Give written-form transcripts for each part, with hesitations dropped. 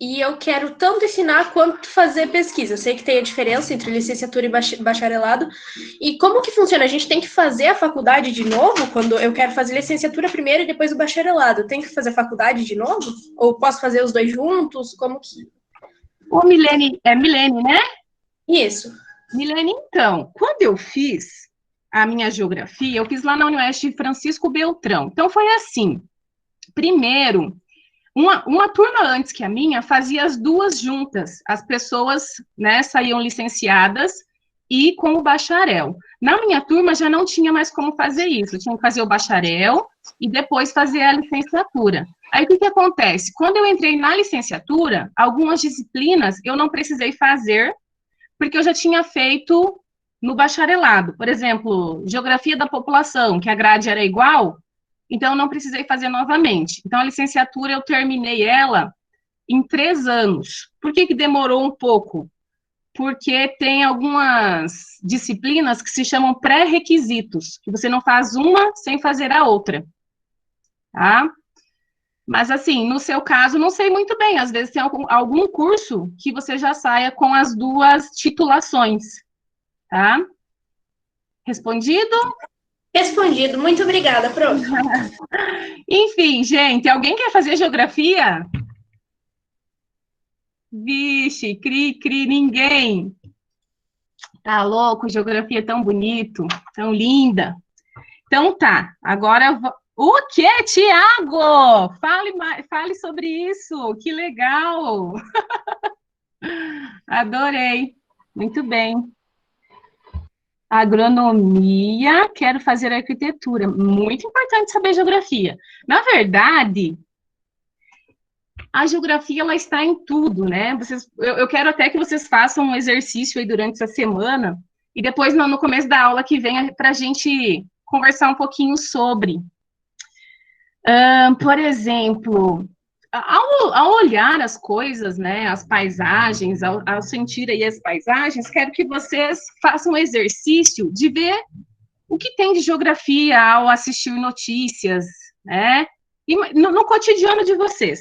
e eu quero tanto ensinar quanto fazer pesquisa. Eu sei que tem a diferença entre licenciatura e bacharelado. E como que funciona? A gente tem que fazer a faculdade de novo quando eu quero fazer licenciatura primeiro e depois o bacharelado? Tem que fazer a faculdade de novo? Ou posso fazer os dois juntos? Como que... Ô, Milene, é Milene, né? Isso. Milene, então, quando eu fiz a minha geografia, eu fiz lá na Universidade Francisco Beltrão. Então, foi assim. Primeiro, uma turma antes que a minha fazia as duas juntas. As pessoas, né, saíam licenciadas e com o bacharel. Na minha turma já não tinha mais como fazer isso. Tinha que fazer o bacharel e depois fazer a licenciatura. Aí o que acontece? Quando eu entrei na licenciatura, algumas disciplinas eu não precisei fazer, porque eu já tinha feito no bacharelado. Por exemplo, geografia da população, que a grade era igual, então eu não precisei fazer novamente. Então a licenciatura eu terminei ela em 3 anos. Por que demorou um pouco? Porque tem algumas disciplinas que se chamam pré-requisitos, que você não faz uma sem fazer a outra, tá? Mas, assim, no seu caso, não sei muito bem. Às vezes tem algum curso que você já saia com as duas titulações, tá? Respondido? Respondido. Muito obrigada, prof. Enfim, gente, alguém quer fazer geografia? Vixe, cri, ninguém. Tá louco, geografia é tão bonito, tão linda. Então tá, agora o que, Tiago? Fale sobre isso, que legal. Adorei, muito bem. Agronomia, quero fazer arquitetura. Muito importante saber geografia. Na verdade, a geografia ela está em tudo, né? Eu quero até que vocês façam um exercício aí durante essa semana e depois no começo da aula que vem para a gente conversar um pouquinho sobre. Por exemplo, ao olhar as coisas, né, as paisagens, ao sentir aí as paisagens, quero que vocês façam um exercício de ver o que tem de geografia ao assistir notícias, né? E no cotidiano de vocês.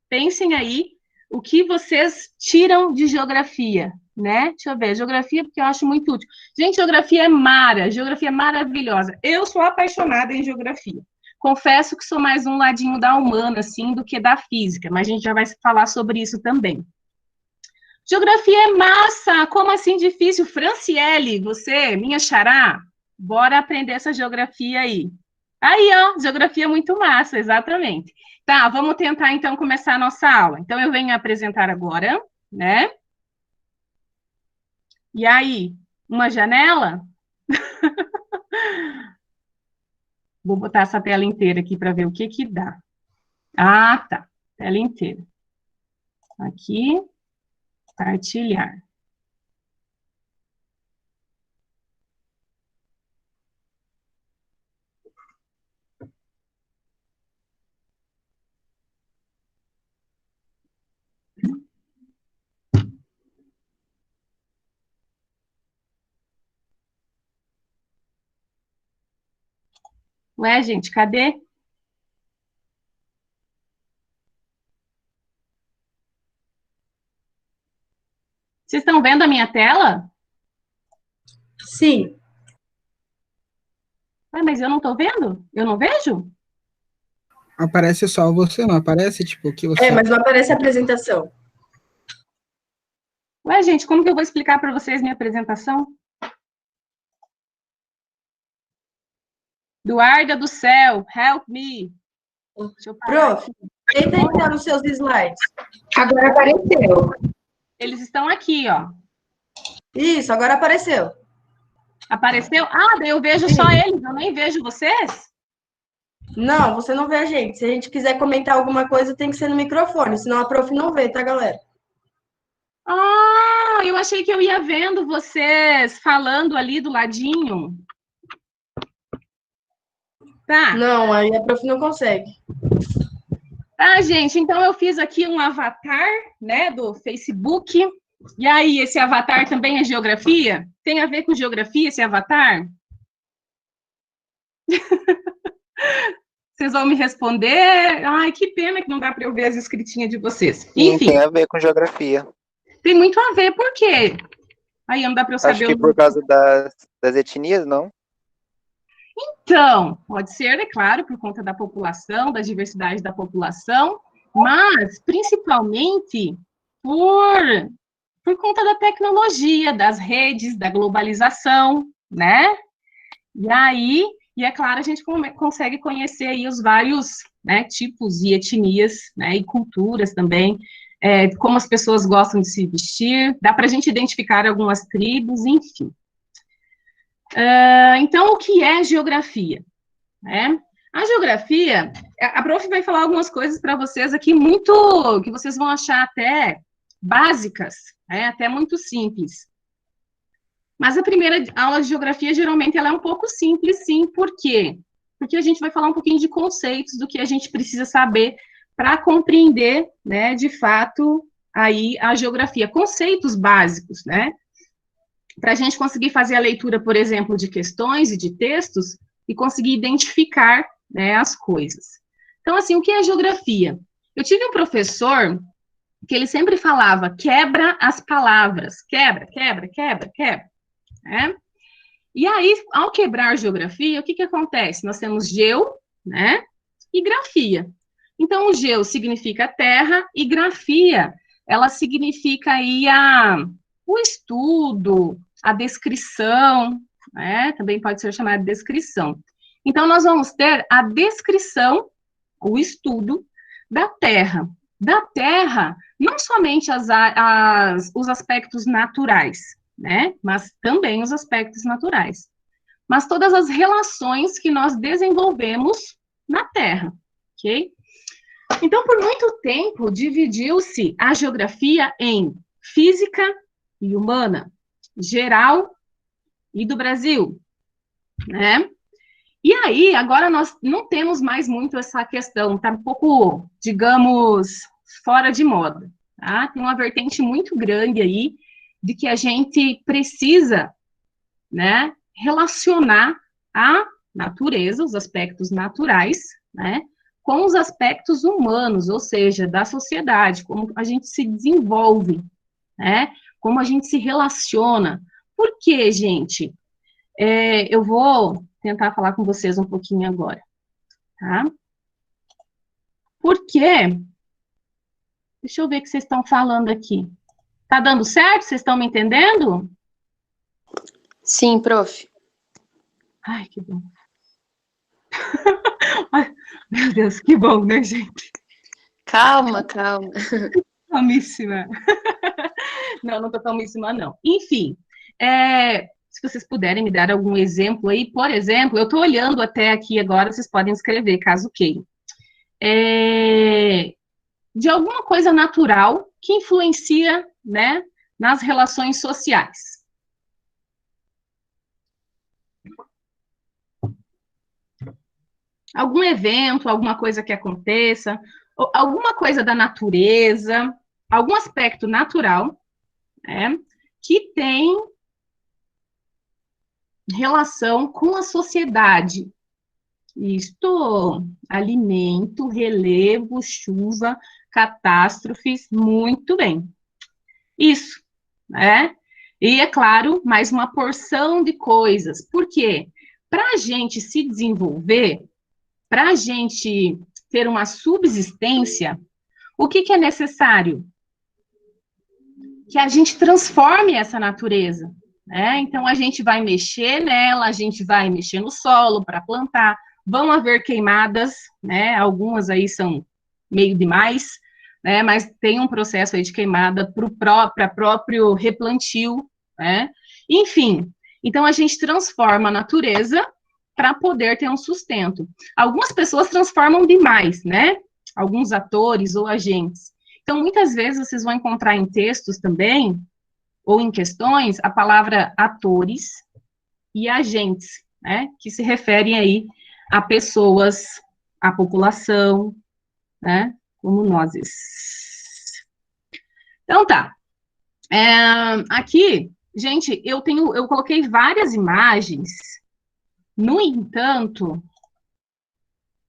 Pensem aí o que vocês tiram de geografia, né? Deixa eu ver, geografia, porque eu acho muito útil. Gente, geografia é maravilhosa. Eu sou apaixonada em geografia. Confesso que sou mais um ladinho da humana, assim, do que da física, mas a gente já vai falar sobre isso também. Geografia é massa! Como assim difícil? Franciele, você, minha xará, bora aprender essa geografia aí. Aí, ó, geografia é muito massa, exatamente. Tá, vamos tentar, então, começar a nossa aula. Então, eu venho apresentar agora, né? E aí, uma janela? Vou botar essa tela inteira aqui para ver o que que dá. Ah, tá. Tela inteira. Aqui, partilhar. Ué, gente, cadê? Vocês estão vendo a minha tela? Sim. Ué, mas eu não estou vendo? Eu não vejo? Aparece só você, não aparece, tipo, o que você... Mas não aparece a apresentação. Ué, gente, como que eu vou explicar para vocês minha apresentação? Eduarda do céu, help me. Deixa eu parar. Prof, tenta entrar nos seus slides. Agora apareceu. Eles estão aqui, ó. Isso, agora apareceu. Apareceu? Ah, daí eu vejo só eles, eu nem vejo vocês? Não, você não vê a gente. Se a gente quiser comentar alguma coisa, tem que ser no microfone, senão a prof não vê, tá, galera? Ah, eu achei que eu ia vendo vocês falando ali do ladinho. Tá. Não, aí a prof não consegue. Tá, gente, então eu fiz aqui um avatar, né, do Facebook. E aí, esse avatar também é geografia? Tem a ver com geografia esse avatar? Vocês vão me responder? Ai, que pena que não dá para eu ver as escritinhas de vocês. Sim, Enfim, tem a ver com geografia. tem muito a ver, por quê? Aí não dá para eu Acho saber que por causa das etnias, não? Então, pode ser, é claro, por conta da população, da diversidade da população, mas principalmente por conta da tecnologia, das redes, da globalização, né? E aí, e é claro, a gente consegue conhecer aí os vários, né, tipos e etnias, né, e culturas também, como as pessoas gostam de se vestir, dá para a gente identificar algumas tribos, enfim. Então, o que é geografia? Né? A geografia, a prof vai falar algumas coisas para vocês aqui muito, que vocês vão achar até básicas, né, até muito simples. Mas a primeira aula de geografia, geralmente, ela é um pouco simples, sim. Por quê? Porque a gente vai falar um pouquinho de conceitos, do que a gente precisa saber para compreender, né, de fato, aí a geografia. Conceitos básicos, né? Para a gente conseguir fazer a leitura, por exemplo, de questões e de textos e conseguir identificar, né, as coisas. Então, assim, o que é geografia? Eu tive um professor que ele sempre falava, quebra as palavras, quebra, quebra, quebra, quebra. Né? E aí, ao quebrar geografia, o que acontece? Nós temos geo, né, e grafia. Então, o geo significa terra e grafia, ela significa aí o estudo, a descrição, né, também pode ser chamada de descrição. Então, nós vamos ter a descrição, o estudo da terra. Da terra, não somente os aspectos naturais, né? Mas também os aspectos naturais. Mas todas as relações que nós desenvolvemos na Terra, ok? Então, por muito tempo, dividiu-se a geografia em física e humana, geral e do Brasil, né? E aí, agora nós não temos mais muito essa questão, tá um pouco, digamos, fora de moda, tá? Tem uma vertente muito grande aí, de que a gente precisa, né, relacionar a natureza, os aspectos naturais, né, com os aspectos humanos, ou seja, da sociedade, como a gente se desenvolve, né, como a gente se relaciona. Por quê, gente? Eu vou tentar falar com vocês um pouquinho agora, tá? Por quê? Deixa eu ver o que vocês estão falando aqui. Tá dando certo? Vocês estão me entendendo? Sim, prof. Ai, que bom. Ai, meu Deus, que bom, né, gente? Calma, calma. Calmíssima. Não, não tô calmíssima, não. Enfim, se vocês puderem me dar algum exemplo aí, por exemplo, eu tô olhando até aqui agora, vocês podem escrever, caso queiram. De alguma coisa natural que influencia, né, nas relações sociais. Algum evento, alguma coisa que aconteça, alguma coisa da natureza, algum aspecto natural, né, que tem relação com a sociedade. Isto, alimento, relevo, chuva, catástrofes, muito bem. Isso, né? E, é claro, mais uma porção de coisas. Por quê? Para a gente se desenvolver, para a gente ter uma subsistência, o que é necessário? Que a gente transforme essa natureza, né? Então, a gente vai mexer nela, a gente vai mexer no solo para plantar, vão haver queimadas, né? Algumas aí são meio demais, né? Mas tem um processo aí de queimada para próprio replantio, né? Enfim, então a gente transforma a natureza para poder ter um sustento. Algumas pessoas transformam demais, né? Alguns atores ou agentes. Então, muitas vezes vocês vão encontrar em textos também, ou em questões, a palavra atores e agentes, né? Que se referem aí a pessoas, a população, né, como nós. Então, tá. Aqui, gente, eu coloquei várias imagens, no entanto,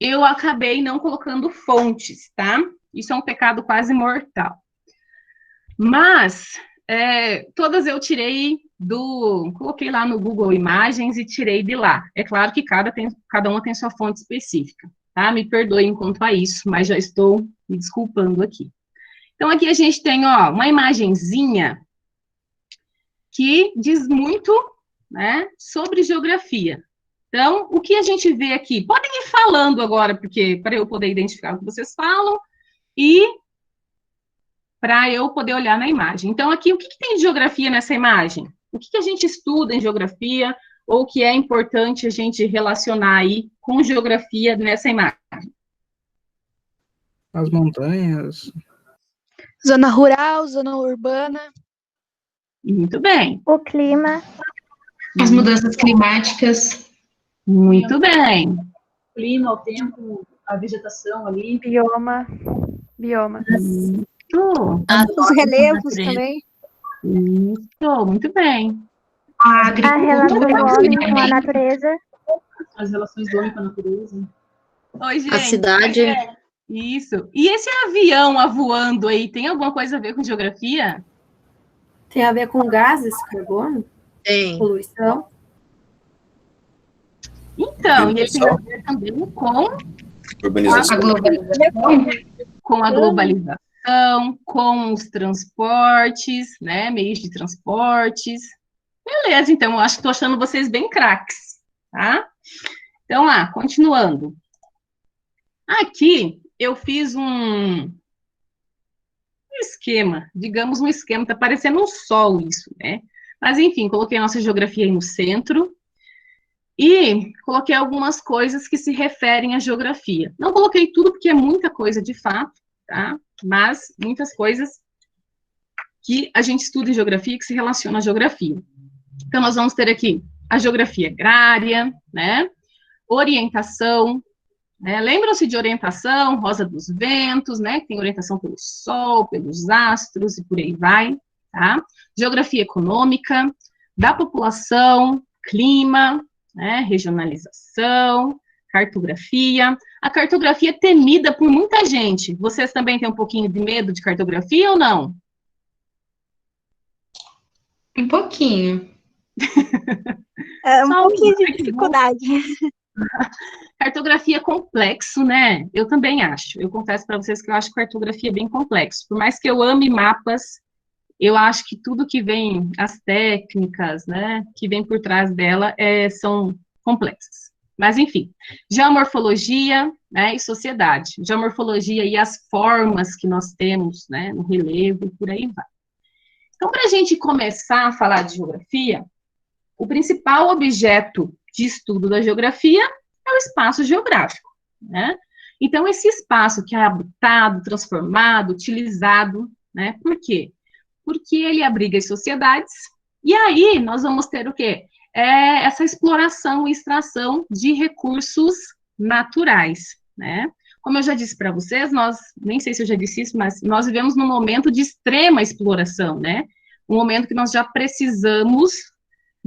eu acabei não colocando fontes, tá? Isso é um pecado quase mortal. Mas, todas eu tirei coloquei lá no Google Imagens e tirei de lá. É claro que cada uma tem sua fonte específica, tá? Me perdoem quanto a isso, mas já estou me desculpando aqui. Então, aqui a gente tem, ó, uma imagenzinha que diz muito, né, sobre geografia. Então, o que a gente vê aqui? Podem ir falando agora, porque para eu poder identificar o que vocês falam e para eu poder olhar na imagem. Então, aqui, o que tem de geografia nessa imagem? O que a gente estuda em geografia ou que é importante a gente relacionar aí com geografia nessa imagem? As montanhas. Zona rural, zona urbana. Muito bem. O clima. As mudanças climáticas. Muito bem. O clima, o tempo, a vegetação ali. Bioma. Os relevos também. Isso, muito bem. A A relação do agricultura homem com a também. natureza. As relações do homem com a natureza. Oi, gente. A cidade. Isso. E esse avião voando aí, tem alguma coisa a ver com geografia? Tem a ver com gases, carbono, Tem. poluição. Então, e ele tem a ver também A globalização. com a globalização, com os transportes, né, meios de transportes. Beleza, então, eu acho que estou achando vocês bem craques, tá? Então, lá, continuando. Aqui, eu fiz um esquema, digamos um esquema, tá parecendo um sol isso, né? Mas, enfim, coloquei a nossa geografia aí no centro e coloquei algumas coisas que se referem à geografia. Não coloquei tudo, porque é muita coisa de fato, tá? Mas muitas coisas que a gente estuda em geografia, que se relacionam à geografia. Então, nós vamos ter aqui a geografia agrária, né? Orientação, né? Lembram-se de orientação, rosa dos ventos, né? Que tem orientação pelo sol, pelos astros e por aí vai, tá? Geografia econômica, da população, clima, né? Regionalização, cartografia. A cartografia é temida por muita gente. Vocês também têm um pouquinho de medo de cartografia ou não? Um pouquinho. É um Só pouquinho de que dificuldade. Cartografia é complexo, né? Eu também acho. Eu confesso para vocês que eu acho cartografia bem complexo. Por mais que eu ame mapas, eu acho que tudo que vem, as técnicas, né, que vem por trás dela, são complexas. Mas, enfim, geomorfologia, né, e sociedade. Geomorfologia e as formas que nós temos, né, no relevo e por aí vai. Então, para a gente começar a falar de geografia, o principal objeto de estudo da geografia é o espaço geográfico, né? Então, esse espaço que é habitado, transformado, utilizado, né? Por quê? Porque ele abriga as sociedades, e aí nós vamos ter o quê? Essa exploração e extração de recursos naturais, né? Como eu já disse para vocês, nem sei se eu já disse isso, mas nós vivemos num momento de extrema exploração, né? Um momento que nós já precisamos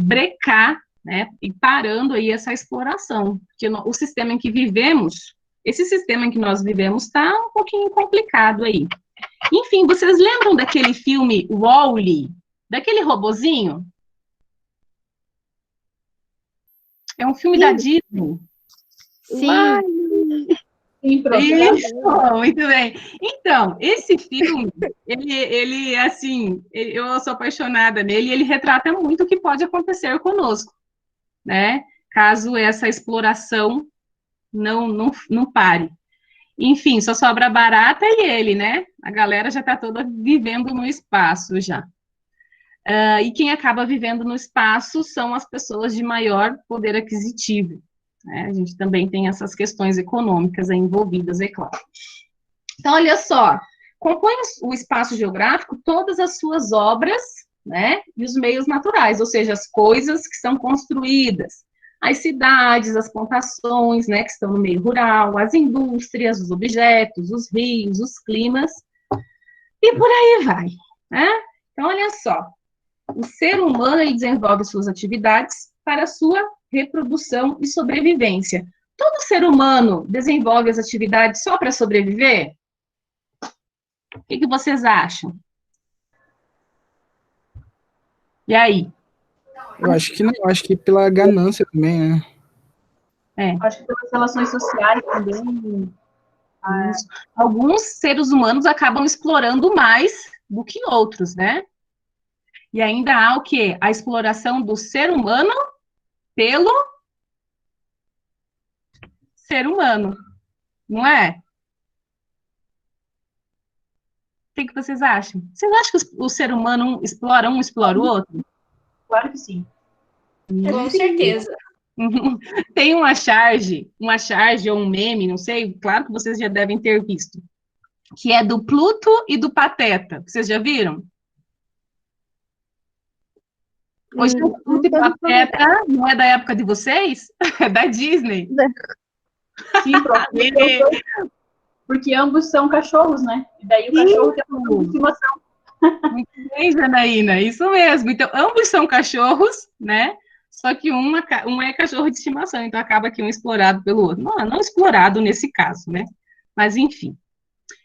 brecar, né, e parando aí essa exploração, porque o sistema em que vivemos, esse sistema em que nós vivemos está um pouquinho complicado aí. Enfim, vocês lembram daquele filme Wall-E, daquele robozinho? É um filme da Disney. Sim. Isso, muito bem. Então, esse filme, ele assim, eu sou apaixonada nele, e ele retrata muito o que pode acontecer conosco, né? Caso essa exploração não pare. Enfim, só sobra a barata e ele, né? A galera já está toda vivendo no espaço já. E quem acaba vivendo no espaço são as pessoas de maior poder aquisitivo. Né? A gente também tem essas questões econômicas aí envolvidas, é claro. Então, olha só, compõe o espaço geográfico todas as suas obras, né, e os meios naturais, ou seja, as coisas que são construídas, as cidades, as plantações, né, que estão no meio rural, as indústrias, os objetos, os rios, os climas, e por aí vai, né? Então, olha só, o ser humano ele desenvolve suas atividades para a sua reprodução e sobrevivência. todo ser humano desenvolve as atividades só para sobreviver? O que vocês acham? E aí? Eu acho que não, acho que pela ganância também, né? Acho que pelas relações sociais também. Alguns seres humanos acabam explorando mais do que outros, né? E ainda há o quê? A exploração do ser humano pelo ser humano, não é? O que vocês acham? Vocês acham que o ser humano explora um, explora o outro? Claro que sim. Com certeza. Tem uma charge ou um meme, não sei, claro que vocês já devem ter visto, que é do Pluto e do Pateta. Vocês já viram? Hoje o Pluto e Pateta não é da época de vocês? É da Disney. Sim, porque ambos são cachorros, né? E daí o cachorro tem uma estimação. Muito bem, Janaína, isso mesmo. Então, ambos são cachorros, né? Só que um é cachorro de estimação, então acaba que um é explorado pelo outro. Não explorado nesse caso, né? Mas, enfim,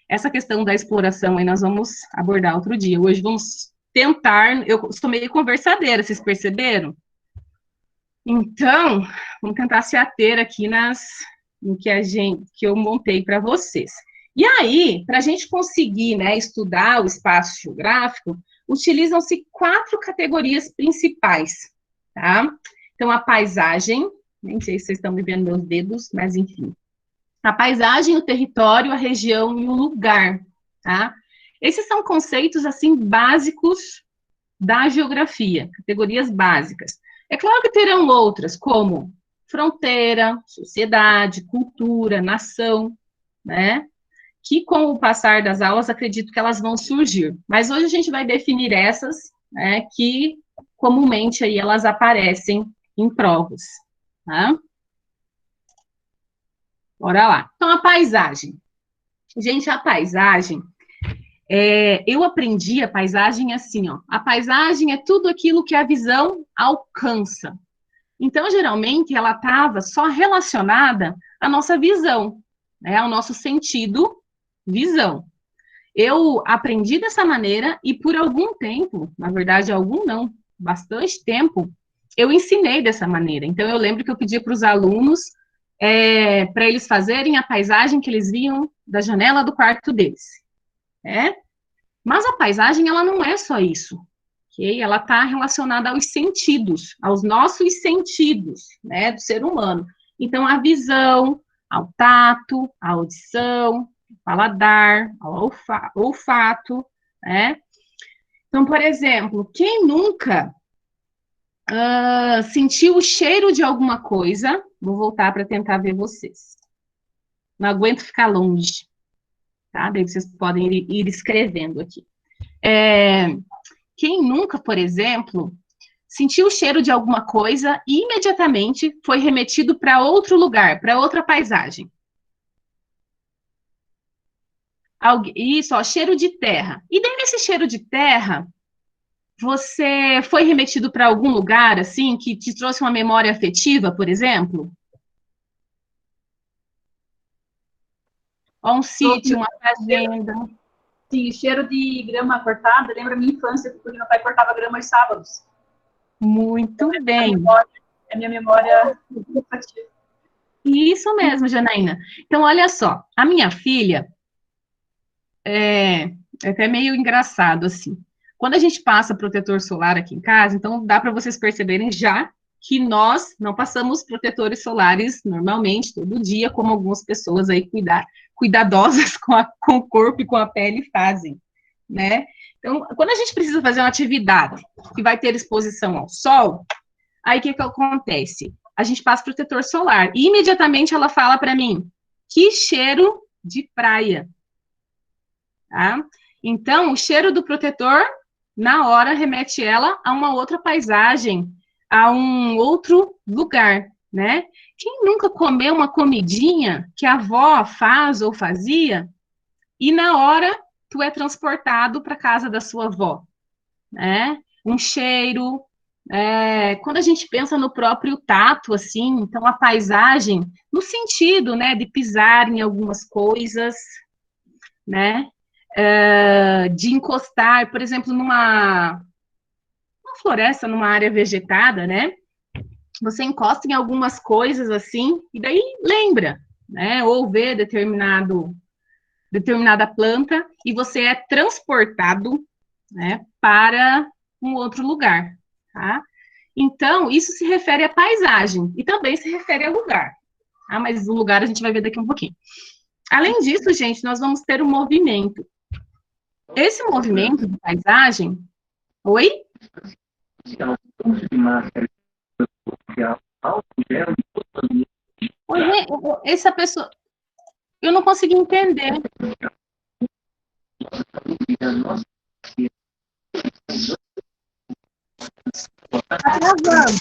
essa questão da exploração aí nós vamos abordar outro dia. Hoje vamos tentar, eu estou meio conversadeira, vocês perceberam? Então, vamos tentar se ater aqui no que eu montei para vocês. E aí, para a gente conseguir, né, estudar o espaço geográfico, utilizam-se 4 categorias principais, tá? Então, a paisagem, nem sei se vocês estão me vendo meus dedos, mas enfim. A paisagem, o território, a região e o lugar, tá? Esses são conceitos, assim, básicos da geografia, categorias básicas. É claro que terão outras, como fronteira, sociedade, cultura, nação, né? Que com o passar das aulas, acredito que elas vão surgir. Mas hoje a gente vai definir essas, né, que comumente aí elas aparecem em provas, tá? Bora lá. Então, a paisagem. Gente, a paisagem, eu aprendi a paisagem assim, ó. A paisagem é tudo aquilo que a visão alcança. Então, geralmente, ela estava só relacionada à nossa visão, né, ao nosso sentido visão. Eu aprendi dessa maneira e por algum tempo, na verdade, bastante tempo, eu ensinei dessa maneira. Então, eu lembro que eu pedia para os alunos para eles fazerem a paisagem que eles viam da janela do quarto deles. Mas a paisagem, ela não é só isso. Okay? Ela está relacionada aos sentidos, aos nossos sentidos, né, do ser humano. Então, a visão, ao tato, a audição, paladar, ao olfato, né? Então, por exemplo, quem nunca sentiu o cheiro de alguma coisa, vou voltar para tentar ver vocês. Não aguento ficar longe, tá? Daí vocês podem ir escrevendo aqui. Quem nunca, por exemplo, sentiu o cheiro de alguma coisa e imediatamente foi remetido para outro lugar, para outra paisagem? Isso, ó, cheiro de terra. E daí, nesse cheiro de terra, você foi remetido para algum lugar, assim, que te trouxe uma memória afetiva, por exemplo? Ou um sítio, uma fazenda. Sim, cheiro de grama cortada, lembra a minha infância, porque meu pai cortava grama aos sábados. Muito bem. É minha memória afetiva. Isso mesmo, Janaína. Então, olha só, a minha filha, é até meio engraçado, assim. Quando a gente passa protetor solar aqui em casa, então dá para vocês perceberem já que nós não passamos protetores solares normalmente, todo dia, como algumas pessoas aí cuidadosas com o corpo e com a pele fazem, né? Então, quando a gente precisa fazer uma atividade que vai ter exposição ao sol, aí o que acontece? A gente passa protetor solar e imediatamente ela fala para mim, que cheiro de praia. Tá? Então, o cheiro do protetor, na hora, remete ela a uma outra paisagem, a um outro lugar, né? Quem nunca comeu uma comidinha que a avó faz ou fazia, e na hora tu é transportado para casa da sua avó, né? Um cheiro, quando a gente pensa no próprio tato, assim, então a paisagem, no sentido, né, de pisar em algumas coisas, né, de encostar, por exemplo, numa floresta, numa área vegetada, né, você encosta em algumas coisas, assim, e daí lembra, né, ou vê determinada planta, e você é transportado, né, para um outro lugar, tá? Então, isso se refere à paisagem, e também se refere a lugar, tá? Mas o lugar a gente vai ver daqui um pouquinho. Além disso, gente, nós vamos ter um movimento. Esse movimento de paisagem... Oi? Oi, essa pessoa... Eu não consegui entender. Tá travando.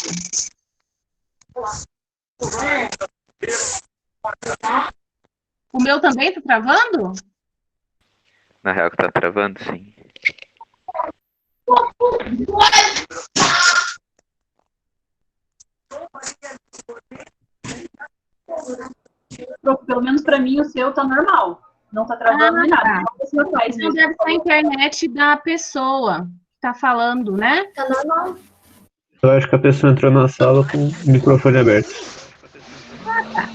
O meu também tá travando? Na real que tá travando, sim. Pelo menos para mim o seu tá normal. Não tá travando nem nada. Não deve ser a internet da pessoa que tá falando, né? Tá normal. Eu acho que a pessoa entrou na sala com o microfone aberto. Ah, tá.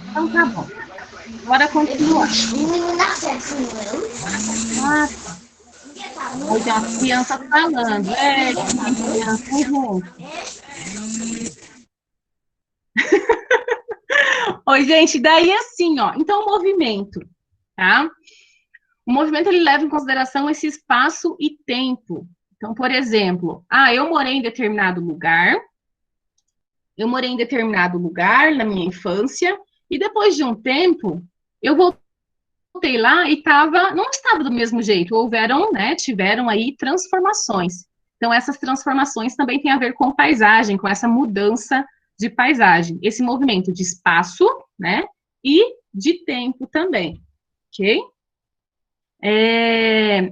Então tá bom. Bora continuar. Ah, tá. Aí tem uma criança falando. Tem criança junto. Oi, gente, daí assim, ó. Então, o movimento, tá? O movimento, ele leva em consideração esse espaço e tempo. Então, por exemplo, eu morei em determinado lugar, na minha infância, e depois de um tempo, eu voltei lá e não estava do mesmo jeito, tiveram aí transformações. Então, essas transformações também têm a ver com paisagem, com essa mudança de paisagem, esse movimento de espaço, né, e de tempo também, ok?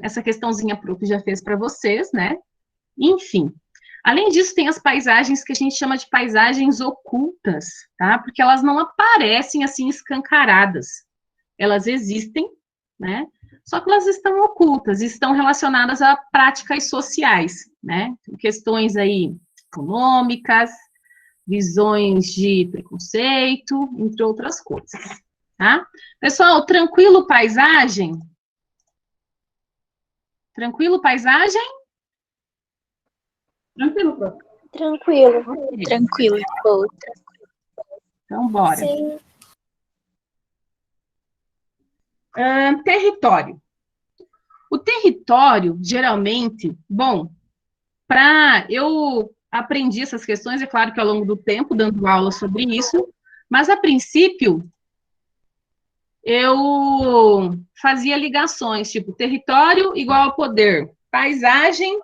Essa questãozinha a Prof já fez para vocês, né? Enfim. Além disso, tem as paisagens que a gente chama de paisagens ocultas, tá? Porque elas não aparecem assim escancaradas. Elas existem, né? Só que elas estão ocultas, estão relacionadas a práticas sociais, né? Questões aí econômicas, visões de preconceito, entre outras coisas, tá? Pessoal, tranquilo paisagem? Tranquilo paisagem? Tranquilo, prof. Tranquilo. Okay. Tranquilo. Então, bora. Sim. Território. O território, geralmente, eu aprendi essas questões, é claro que ao longo do tempo, dando aula sobre isso, mas a princípio, eu fazia ligações, tipo, território igual a poder, paisagem,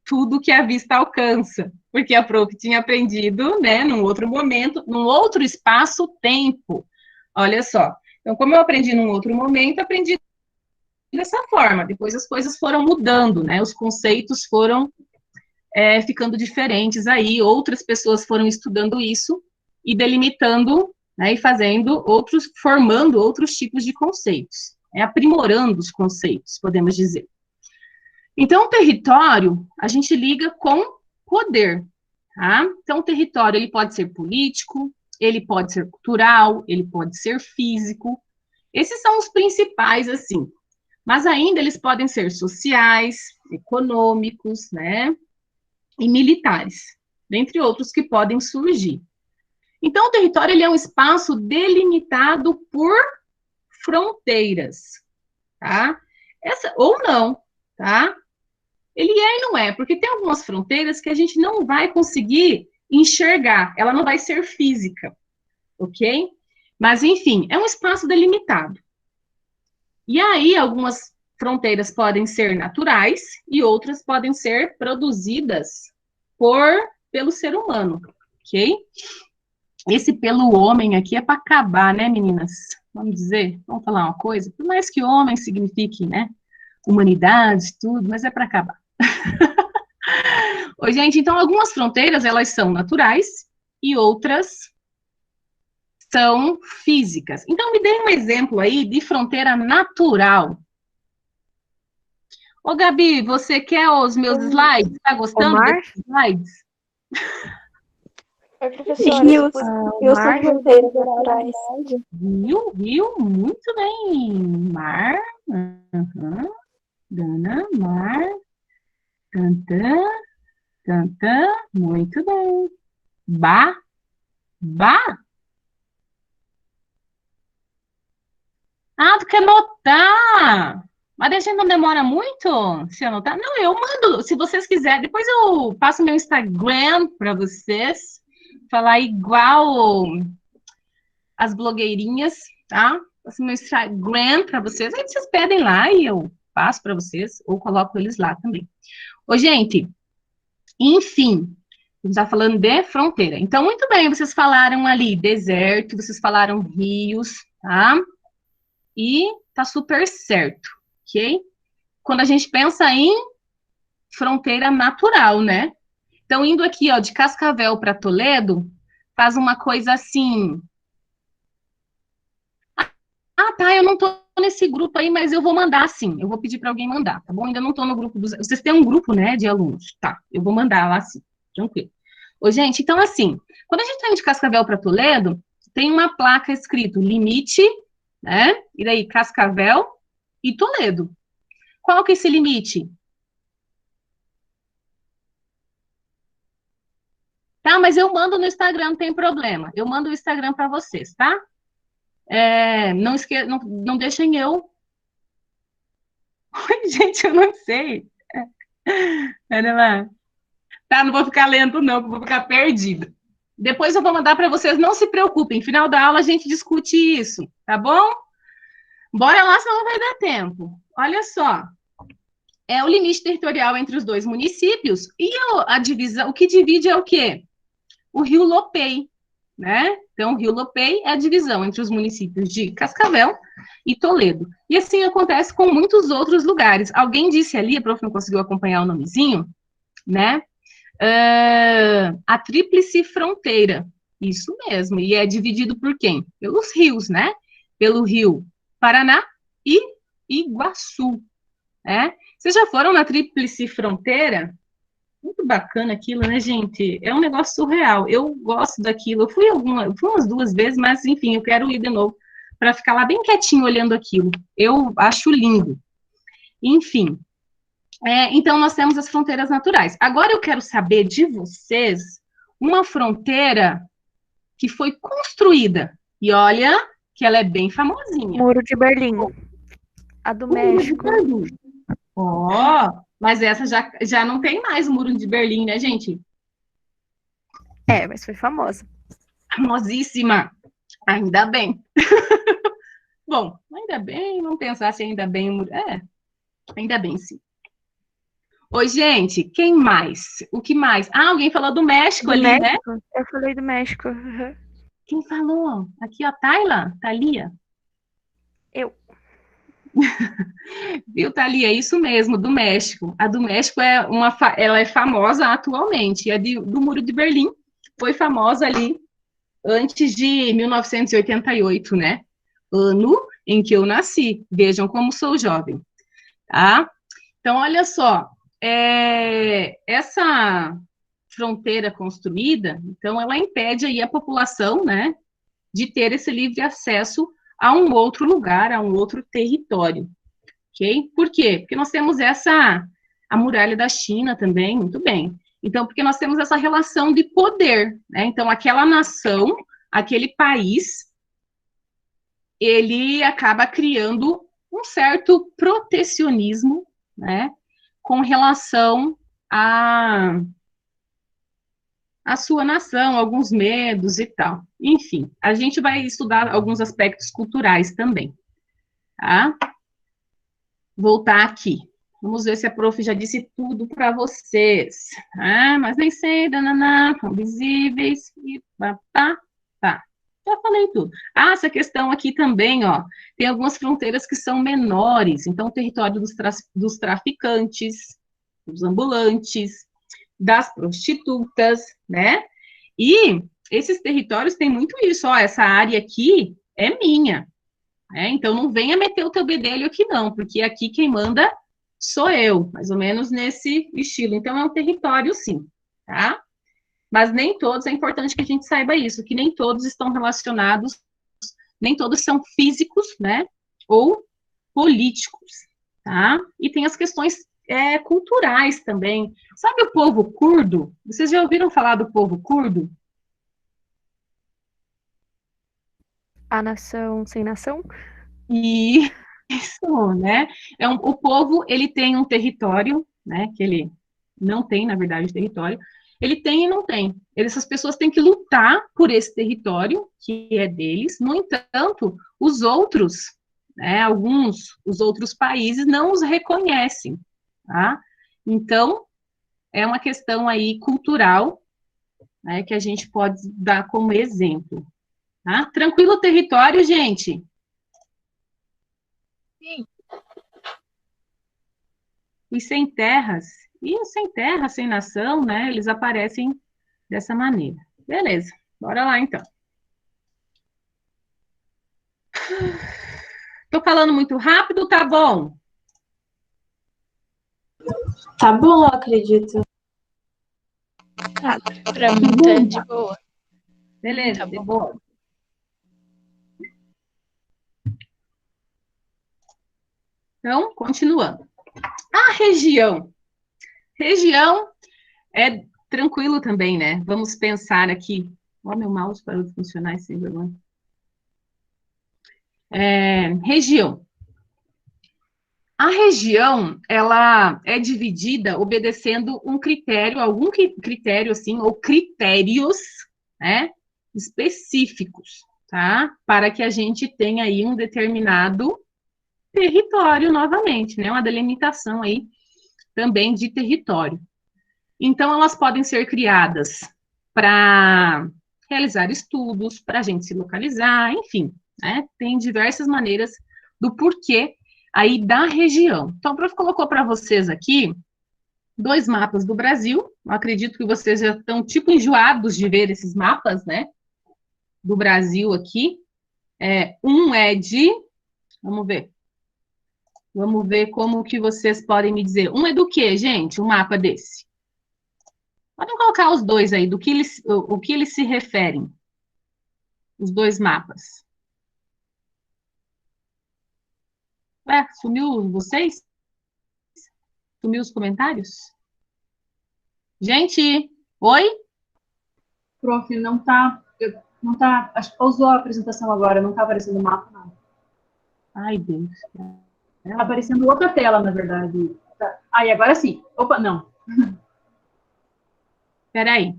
tudo que a vista alcança, porque a Prof tinha aprendido, né, num outro momento, num outro espaço-tempo. Olha só. Então, como eu aprendi num outro momento, aprendi dessa forma. Depois as coisas foram mudando, né, os conceitos foram ficando diferentes aí, outras pessoas foram estudando isso e delimitando, né, e formando outros tipos de conceitos, aprimorando os conceitos, podemos dizer. Então, o território, a gente liga com poder, tá? Então, o território, ele pode ser político, ele pode ser cultural, ele pode ser físico. Esses são os principais, assim. Mas ainda eles podem ser sociais, econômicos, né? E militares, dentre outros que podem surgir. Então, o território, ele é um espaço delimitado por fronteiras, tá? Ou não, tá? Ele é e não é, porque tem algumas fronteiras que a gente não vai conseguir enxergar, ela não vai ser física, ok? Mas, enfim, é um espaço delimitado. E aí, algumas fronteiras podem ser naturais e outras podem ser produzidas pelo ser humano, ok? Esse pelo homem aqui é para acabar, né, meninas? Vamos falar uma coisa? Por mais que homem signifique, né, humanidade, tudo, mas é para acabar. Oi, gente, então algumas fronteiras, elas são naturais e outras são físicas. Então, me dê um exemplo aí de fronteira natural. Ô, Gabi, você quer os meus slides? Está gostando desses slides? Rios. Rios são fronteiras naturais. Rio, muito bem. Mar, Dana, mar, tantã, muito bem. Ba. Ah, tu quer anotar? Mas a gente não demora muito se anotar? Não, eu mando, se vocês quiserem. Depois eu passo meu Instagram para vocês. Falar igual as blogueirinhas, tá? Passo meu Instagram para vocês. Aí vocês pedem lá e eu passo para vocês. Ou coloco eles lá também. Ô, gente, enfim. A gente está falando de fronteira. Então, muito bem, vocês falaram ali deserto, vocês falaram rios, tá? E tá super certo, ok? Quando a gente pensa em fronteira natural, né? Então, indo aqui, ó, de Cascavel para Toledo, faz uma coisa assim. Ah, tá, eu não tô nesse grupo aí, mas eu vou mandar sim. Eu vou pedir para alguém mandar, tá bom? Ainda não tô no grupo dos... Vocês têm um grupo, né, de alunos. Tá, eu vou mandar lá sim, tranquilo. Ô, gente, então assim, quando a gente tá indo de Cascavel para Toledo, tem uma placa escrito limite, né? E daí, Cascavel e Toledo. Qual que é esse limite? Tá, mas eu mando no Instagram, não tem problema. Eu mando o Instagram para vocês, tá? Não deixem eu... Oi, gente, eu não sei. Pera lá. Tá, não vou ficar lendo não, vou ficar perdida. Depois eu vou mandar para vocês, não se preocupem. Final da aula a gente discute isso, tá bom? Bora lá, senão não vai dar tempo. Olha só. É o limite territorial entre os dois municípios e a divisão, o que divide é o quê? O Rio Lopei, né? Então, o Rio Lopei é a divisão entre os municípios de Cascavel e Toledo. E assim acontece com muitos outros lugares. Alguém disse ali, a prof não conseguiu acompanhar o nomezinho, né? A tríplice fronteira. Isso mesmo. E é dividido por quem? Pelos rios, né? Pelo rio Paraná e Iguaçu, né? Vocês já foram na tríplice fronteira? Muito bacana aquilo, né, gente? É um negócio surreal. Eu gosto daquilo. Eu fui umas 2 vezes, mas, enfim, eu quero ir de novo para ficar lá bem quietinho olhando aquilo. Eu acho lindo. Enfim. Então, nós temos as fronteiras naturais. Agora, eu quero saber de vocês uma fronteira que foi construída. E olha que ela é bem famosinha. Muro de Berlim. A do México. Mas essa já não tem mais o Muro de Berlim, né, gente? Mas foi famosa. Famosíssima. Ainda bem. Bom, ainda bem, vamos pensar se ainda bem o muro... ainda bem, sim. Oi, gente, quem mais? O que mais? Alguém falou do México ali, México? né? Eu falei do México. Uhum. Quem falou? Aqui, ó, Thalia? Eu. Viu, Thalia? É isso mesmo, do México. A do México ela é famosa atualmente. A do Muro de Berlim foi famosa ali antes de 1988, né? Ano em que eu nasci. Vejam como sou jovem, tá? Então, olha só. Essa fronteira construída, então, ela impede aí a população, né, de ter esse livre acesso a um outro lugar, a um outro território, ok? Por quê? Porque nós temos a muralha da China também, muito bem. Então, porque nós temos essa relação de poder, né? Então, aquela nação, aquele país, ele acaba criando um certo protecionismo, né, com relação à sua nação, alguns medos e tal. Enfim, a gente vai estudar alguns aspectos culturais também, tá? Voltar aqui. Vamos ver se a prof já disse tudo para vocês. Mas nem sei, são visíveis, e tá. Já falei tudo. Essa questão aqui também, ó, tem algumas fronteiras que são menores, então o território dos traficantes, dos ambulantes, das prostitutas, né? E esses territórios têm muito isso, ó, essa área aqui é minha, né? Então não venha meter o teu bedelho aqui não, porque aqui quem manda sou eu, mais ou menos nesse estilo. Então é um território sim, tá? Mas nem todos, é importante que a gente saiba isso, que nem todos estão relacionados, nem todos são físicos, né? Ou políticos, tá? E tem as questões culturais também. Sabe o povo curdo? Vocês já ouviram falar do povo curdo? A nação sem nação? Isso, né? O povo, ele tem um território, né? Que ele não tem, na verdade, território. Ele tem e não tem. Essas pessoas têm que lutar por esse território, que é deles. No entanto, os outros, né, os outros países não os reconhecem, tá? Então, é uma questão aí cultural, né, que a gente pode dar como exemplo, tá? Tranquilo o território, gente? Sim. E sem terras, sem nação, né, eles aparecem dessa maneira. Beleza, bora lá então. Tô falando muito rápido, tá bom? Tá bom, eu acredito. Pra mim tá de boa. Beleza, Tá de bom. boa. Então, continuando. A região. Região é tranquilo também, né? Vamos pensar aqui. Ó, meu mouse parou de funcionar, sem vergonha. Região. A região, ela é dividida obedecendo um critério, algum critério, assim, ou critérios, né, específicos, tá? Para que a gente tenha aí um determinado território novamente, né? Uma delimitação aí também de território. Então, elas podem ser criadas para realizar estudos, para a gente se localizar, enfim, né? Tem diversas maneiras do porquê aí da região. Então, o prof colocou para vocês aqui 2 mapas do Brasil. Eu acredito que vocês já estão, tipo, enjoados de ver esses mapas, né? Do Brasil aqui. Um é de... Vamos ver. Vamos ver como que vocês podem me dizer. Um é do quê, gente? Um mapa desse. Podem colocar os dois aí, o que eles se referem. Os 2 mapas. Ué, sumiu vocês? Sumiu os comentários? Gente, oi? Prof, não tá, acho que pausou a apresentação agora, não tá aparecendo o mapa, não. Ai, Deus. Tá aparecendo outra tela, na verdade. Tá. E agora sim. Opa, não. Peraí.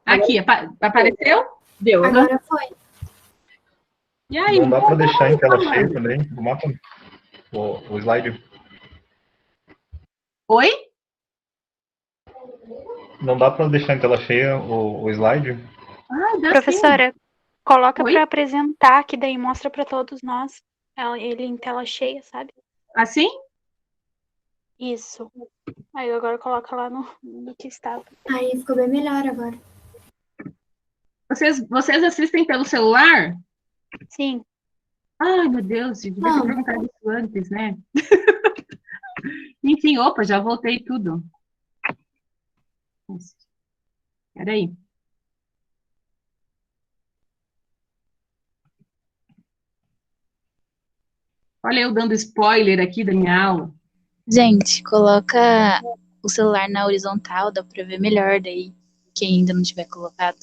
Aqui, apareceu? Deu. Agora foi. E aí? Não dá para deixar em tela cheia também, o mapa, o slide? Oi? Não dá para deixar em tela cheia o slide? Dá Professora, coloca Oi? para apresentar, que daí mostra para todos nós. Ele em tela cheia, sabe? Assim? Isso. Aí agora coloca lá no que estava. Aí ficou bem melhor agora. Vocês assistem pelo celular? Sim. Ai, meu Deus, devia ter perguntado isso antes, né? Enfim, opa, já voltei tudo. Peraí. Olha eu dando spoiler aqui da minha aula. Gente, coloca o celular na horizontal, dá pra ver melhor daí, quem ainda não tiver colocado.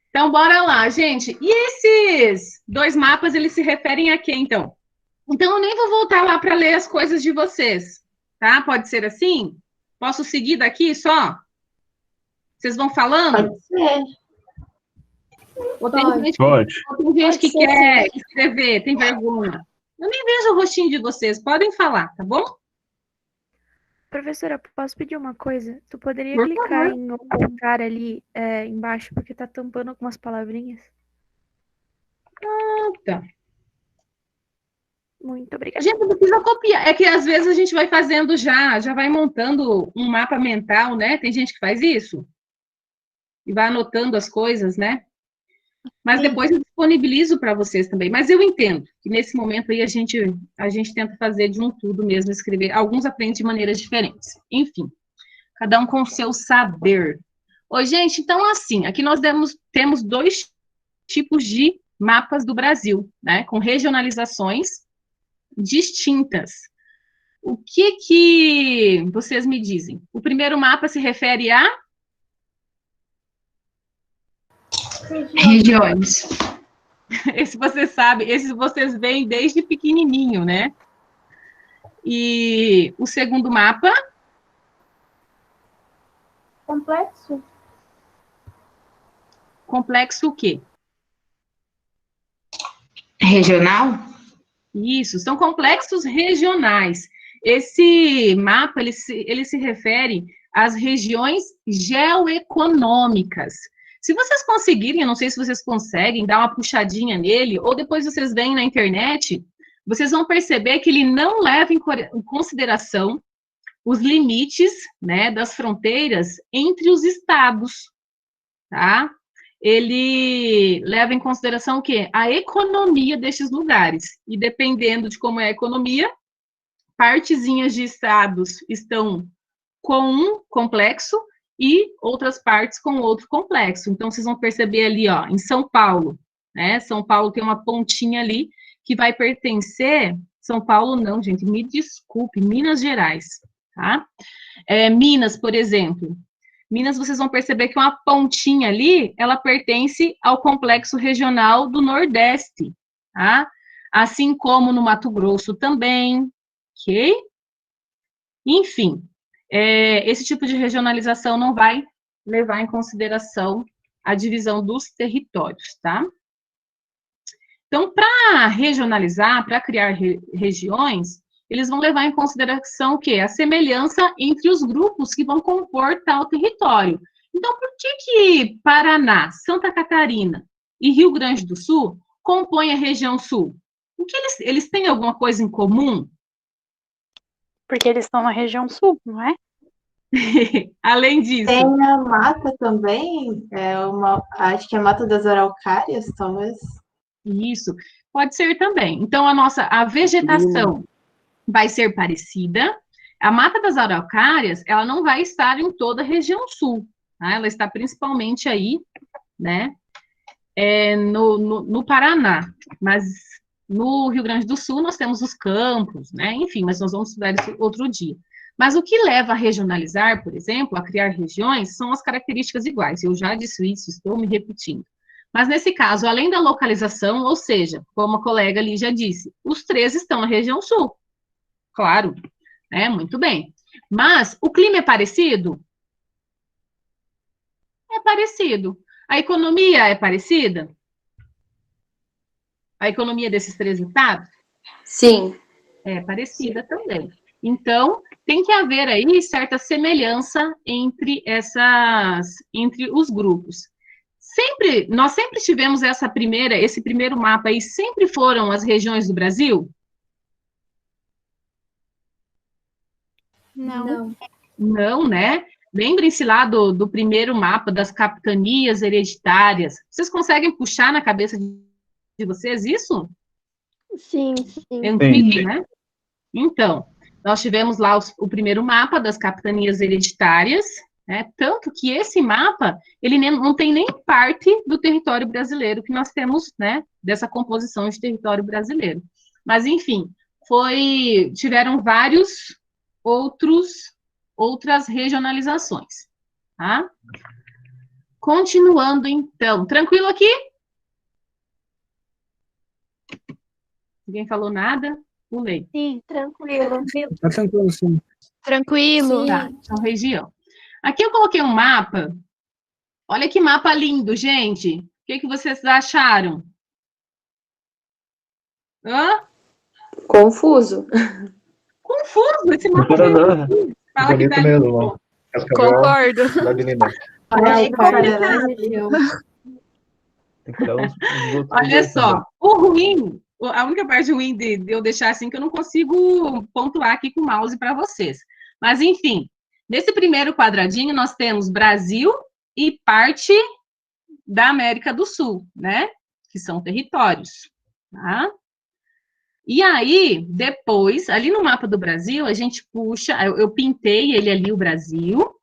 Então, bora lá, gente. E esses 2 mapas, eles se referem a quê, então? Então, eu nem vou voltar lá para ler as coisas de vocês, tá? Pode ser assim? Posso seguir daqui só? Vocês vão falando? Pode ser. Ou tem gente que quer escrever, tem vergonha? Eu nem vejo o rostinho de vocês. Podem falar, tá bom? Professora, posso pedir uma coisa? Tu poderia Por clicar favor. em ocultar ali embaixo, porque tá tampando algumas palavrinhas. Tá. Muito A obrigada. gente não precisa copiar. É que às vezes a gente vai fazendo já vai montando um mapa mental, né? Tem gente que faz isso. E vai anotando as coisas, né? Mas depois eu disponibilizo para vocês também. Mas eu entendo que nesse momento aí a gente tenta fazer de um tudo mesmo, escrever. Alguns aprendem de maneiras diferentes. Enfim, cada um com o seu saber. Oi, gente, então assim, aqui nós temos 2 tipos de mapas do Brasil, né? Com regionalizações distintas. O que vocês me dizem? O primeiro mapa se refere a Regiões. esse você sabe, esses vocês veem desde pequenininho, né? E o segundo mapa? Complexo. Complexo o quê? Regional? Isso, são complexos regionais. Esse mapa, ele se refere às regiões geoeconômicas. Se vocês conseguirem, eu não sei se vocês conseguem, dar uma puxadinha nele, ou depois vocês veem na internet, vocês vão perceber que ele não leva em consideração os limites, né, das fronteiras entre os estados, tá? Ele leva em consideração o quê? A economia destes lugares. E dependendo de como é a economia, partezinhas de estados estão com um complexo e outras partes com outro complexo. Então, vocês vão perceber ali, ó, em São Paulo, né? São Paulo tem uma pontinha ali que vai pertencer... São Paulo não, gente, me desculpe, Minas Gerais, tá? Minas, por exemplo. Minas, vocês vão perceber que uma pontinha ali, ela pertence ao complexo regional do Nordeste, tá? Assim como no Mato Grosso também, ok? Enfim, esse tipo de regionalização não vai levar em consideração a divisão dos territórios, tá? Então, para regionalizar, para criar regiões, eles vão levar em consideração o quê? A semelhança entre os grupos que vão compor tal território. Então, por que Paraná, Santa Catarina e Rio Grande do Sul compõem a região sul? Porque eles têm alguma coisa em comum? Porque eles estão na região sul, não é? Além disso. Tem a mata também, acho que é a Mata das Araucárias, talvez. Isso, pode ser também. Então, a vegetação vai ser parecida. A Mata das Araucárias, ela não vai estar em toda a região sul, tá? Ela está principalmente aí, né, no Paraná, mas no Rio Grande do Sul nós temos os campos, né, enfim, mas nós vamos estudar isso outro dia. Mas o que leva a regionalizar, por exemplo, a criar regiões, são as características iguais. Eu já disse isso, estou me repetindo. Mas nesse caso, além da localização, ou seja, como a colega ali já disse, os 3 estão na região sul. Claro, né? Muito bem. Mas o clima é parecido? É parecido. A economia é parecida? A economia desses 3 estados? Sim. É parecida também. Então, tem que haver aí certa semelhança entre os grupos. Nós sempre tivemos esse primeiro mapa aí, sempre foram as regiões do Brasil? Não. Não, né? Lembrem-se lá do primeiro mapa das capitanias hereditárias. Vocês conseguem puxar na cabeça de vocês isso? Sim. É antigo, né? Então, nós tivemos lá o primeiro mapa das capitanias hereditárias, né? Tanto que esse mapa, ele não tem nem parte do território brasileiro que nós temos, né? Dessa composição de território brasileiro. Mas, enfim, tiveram vários outras regionalizações, tá? Continuando, então. Tranquilo aqui? Ninguém falou nada? Pulei. Sim, tranquilo. Tá tranquilo, sim. Tranquilo. Tá, então, região. Aqui eu coloquei um mapa. Olha que mapa lindo, gente. O que vocês acharam? Hã? Confuso. Confuso, esse mapa. Paraná. Fala que Bonito tá mesmo. Concordo. Da Avenida. Olha só, o a única parte ruim de eu deixar assim que eu não consigo pontuar aqui com o mouse para vocês. Mas, enfim, nesse primeiro quadradinho nós temos Brasil e parte da América do Sul, né? Que são territórios, tá? E aí, depois, ali no mapa do Brasil, a gente puxa, eu pintei ele ali, o Brasil,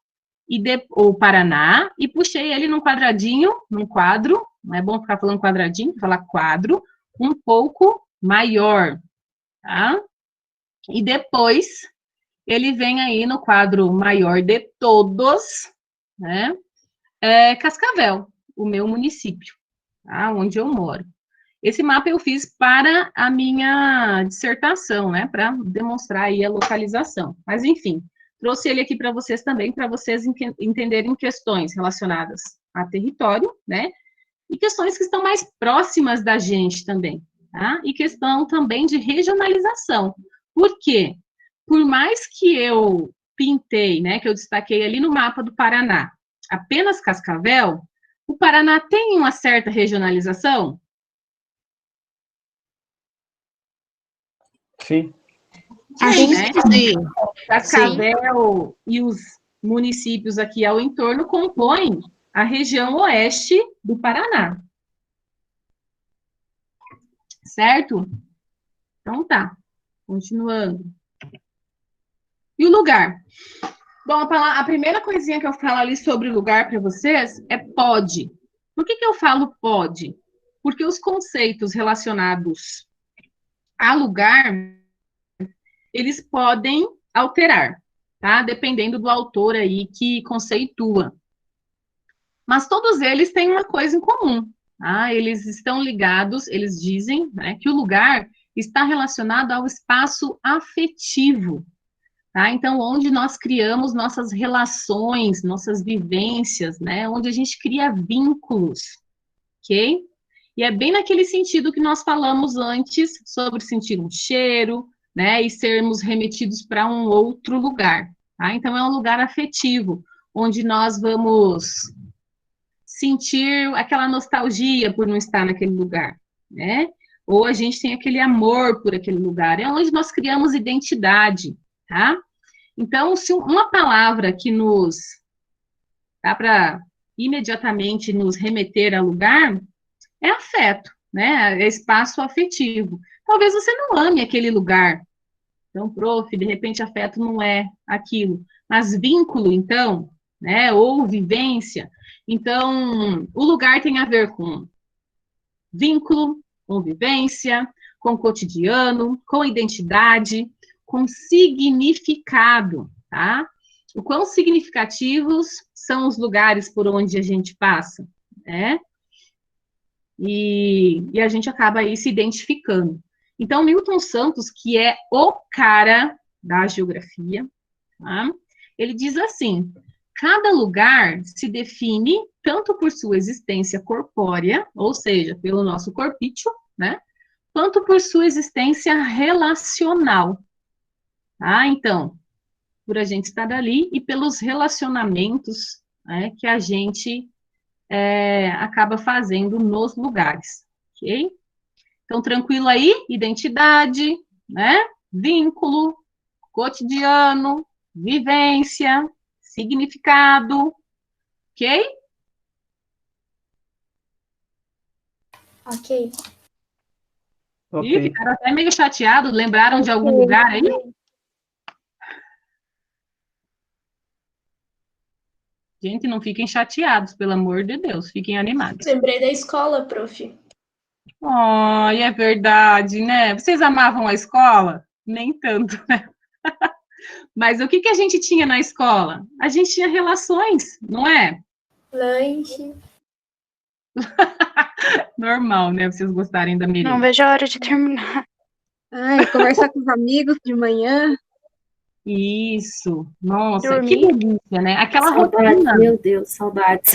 o Paraná, e puxei ele num quadradinho, num quadro, não é bom ficar falando quadradinho, falar quadro, um pouco maior, tá? E depois, ele vem aí no quadro maior de todos, né? Cascavel, o meu município, tá? Onde eu moro. Esse mapa eu fiz para a minha dissertação, né? Para demonstrar aí a localização. Mas, enfim, trouxe ele aqui para vocês também, para vocês entenderem questões relacionadas a território, né? E questões que estão mais próximas da gente também, tá? E questão também de regionalização. Por quê? Por mais que eu pintei, né? Que eu destaquei ali no mapa do Paraná, apenas Cascavel, o Paraná tem uma certa regionalização? Sim. Sim. Cascavel e os municípios aqui ao entorno compõem a região oeste do Paraná. Certo? Então tá. Continuando. E o lugar? Bom, a primeira coisinha que eu falo ali sobre lugar para vocês é pode. Por que eu falo pode? Porque os conceitos relacionados a lugar, eles podem alterar, tá? Dependendo do autor aí que conceitua. Mas todos eles têm uma coisa em comum, tá? Eles estão ligados, eles dizem, né, que o lugar está relacionado ao espaço afetivo, tá? Então, onde nós criamos nossas relações, nossas vivências, né? Onde a gente cria vínculos, ok? E é bem naquele sentido que nós falamos antes sobre sentir um cheiro, né, e sermos remetidos para um outro lugar, tá? Então, é um lugar afetivo, onde nós vamos sentir aquela nostalgia por não estar naquele lugar, né? Ou a gente tem aquele amor por aquele lugar, é onde nós criamos identidade, tá? Então, se uma palavra que nos dá para imediatamente nos remeter a lugar, é afeto, né? É espaço afetivo. Talvez você não ame aquele lugar. Então, prof, de repente, afeto não é aquilo. Mas vínculo, então, né? Ou vivência. Então, o lugar tem a ver com vínculo, com vivência, com cotidiano, com identidade, com significado, tá? O quão significativos são os lugares por onde a gente passa, né? E a gente acaba aí se identificando. Então, Milton Santos, que é o cara da geografia, tá? Ele diz assim: cada lugar se define tanto por sua existência corpórea, ou seja, pelo nosso corpício, né? Quanto por sua existência relacional. Tá? Então, por a gente estar ali e pelos relacionamentos, né, que a gente acaba fazendo nos lugares, ok? Então, tranquilo aí, identidade, né, vínculo, cotidiano, vivência, significado, ok? Ok. Ih, ficaram até meio chateados, lembraram de algum lugar aí? Gente, não fiquem chateados, pelo amor de Deus, fiquem animados. Lembrei da escola, prof. Ai, é verdade, né? Vocês amavam a escola? Nem tanto, né? Mas o que a gente tinha na escola? A gente tinha relações, não é? Lanche. Normal, né? Vocês gostarem da merenda. Não vejo a hora de terminar. Ai, conversar com os amigos de manhã. Isso. Nossa, Dormir. que delícia, né? Aquela Saudades, rotina. meu Deus, saudades.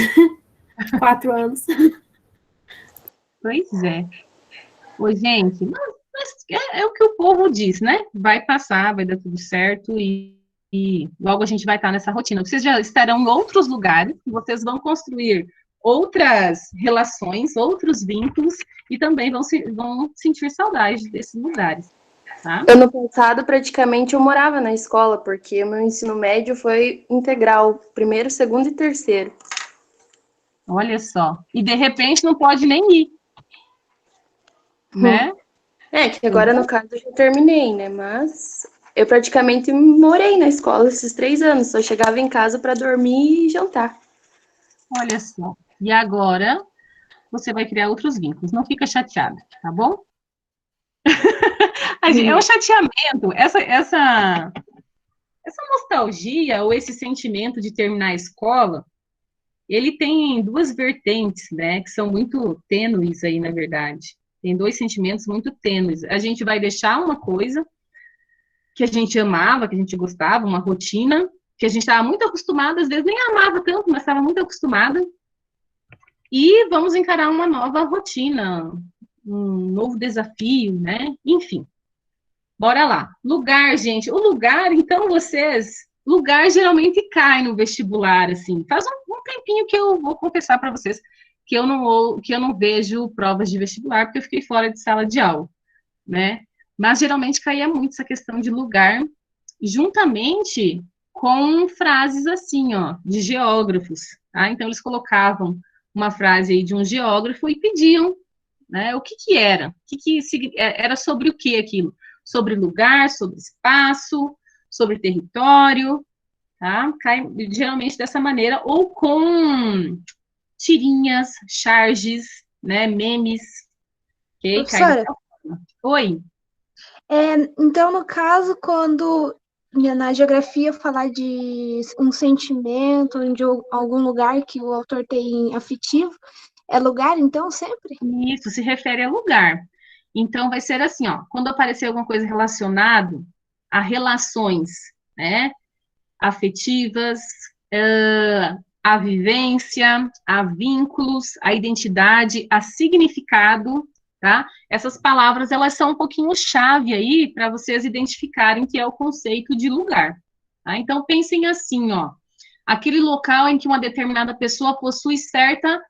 4 anos. Pois é. Ô, gente, mas é o que o povo diz, né? Vai passar, vai dar tudo certo e logo a gente vai estar nessa rotina. Vocês já estarão em outros lugares, vocês vão construir outras relações, outros vínculos, e também vão sentir saudade desses lugares. Tá? Ano passado, praticamente, eu morava na escola, porque o meu ensino médio foi integral, primeiro, segundo e terceiro. Olha só. E, de repente, não pode nem ir. Né? É, que agora, no caso, eu já terminei, né? Mas eu praticamente morei na escola esses 3 anos. Só chegava em casa para dormir e jantar. Olha só. E agora, você vai criar outros vínculos. Não fica chateada, tá bom? É um chateamento, essa nostalgia ou esse sentimento de terminar a escola, ele tem 2 vertentes, né, que são muito tênues aí, na verdade. Tem 2 sentimentos muito tênues. A gente vai deixar uma coisa que a gente amava, que a gente gostava, uma rotina, que a gente estava muito acostumada, às vezes nem amava tanto, mas estava muito acostumada, e vamos encarar uma nova rotina, um novo desafio, né? Enfim. Bora lá. Lugar, gente. O lugar, então, lugar geralmente cai no vestibular, assim. Faz um tempinho que eu vou confessar para vocês que eu não vejo provas de vestibular, porque eu fiquei fora de sala de aula, né? Mas geralmente caía muito essa questão de lugar, juntamente com frases assim, ó, de geógrafos, tá? Então, eles colocavam uma frase aí de um geógrafo e pediam, né, o que era? Era sobre o que aquilo? Sobre lugar, sobre espaço, sobre território, tá? Cai geralmente dessa maneira, ou com tirinhas, charges, né, memes, ok? Professora, Oi. Então, no caso, quando na geografia falar de um sentimento, de algum lugar que o autor tem afetivo, é lugar, então, sempre? Isso, se refere a lugar. Então, vai ser assim, ó, quando aparecer alguma coisa relacionada a relações, né, afetivas, a vivência, a vínculos, a identidade, a significado, tá? Essas palavras, elas são um pouquinho chave aí para vocês identificarem que é o conceito de lugar, tá? Então, pensem assim, ó, aquele local em que uma determinada pessoa possui certa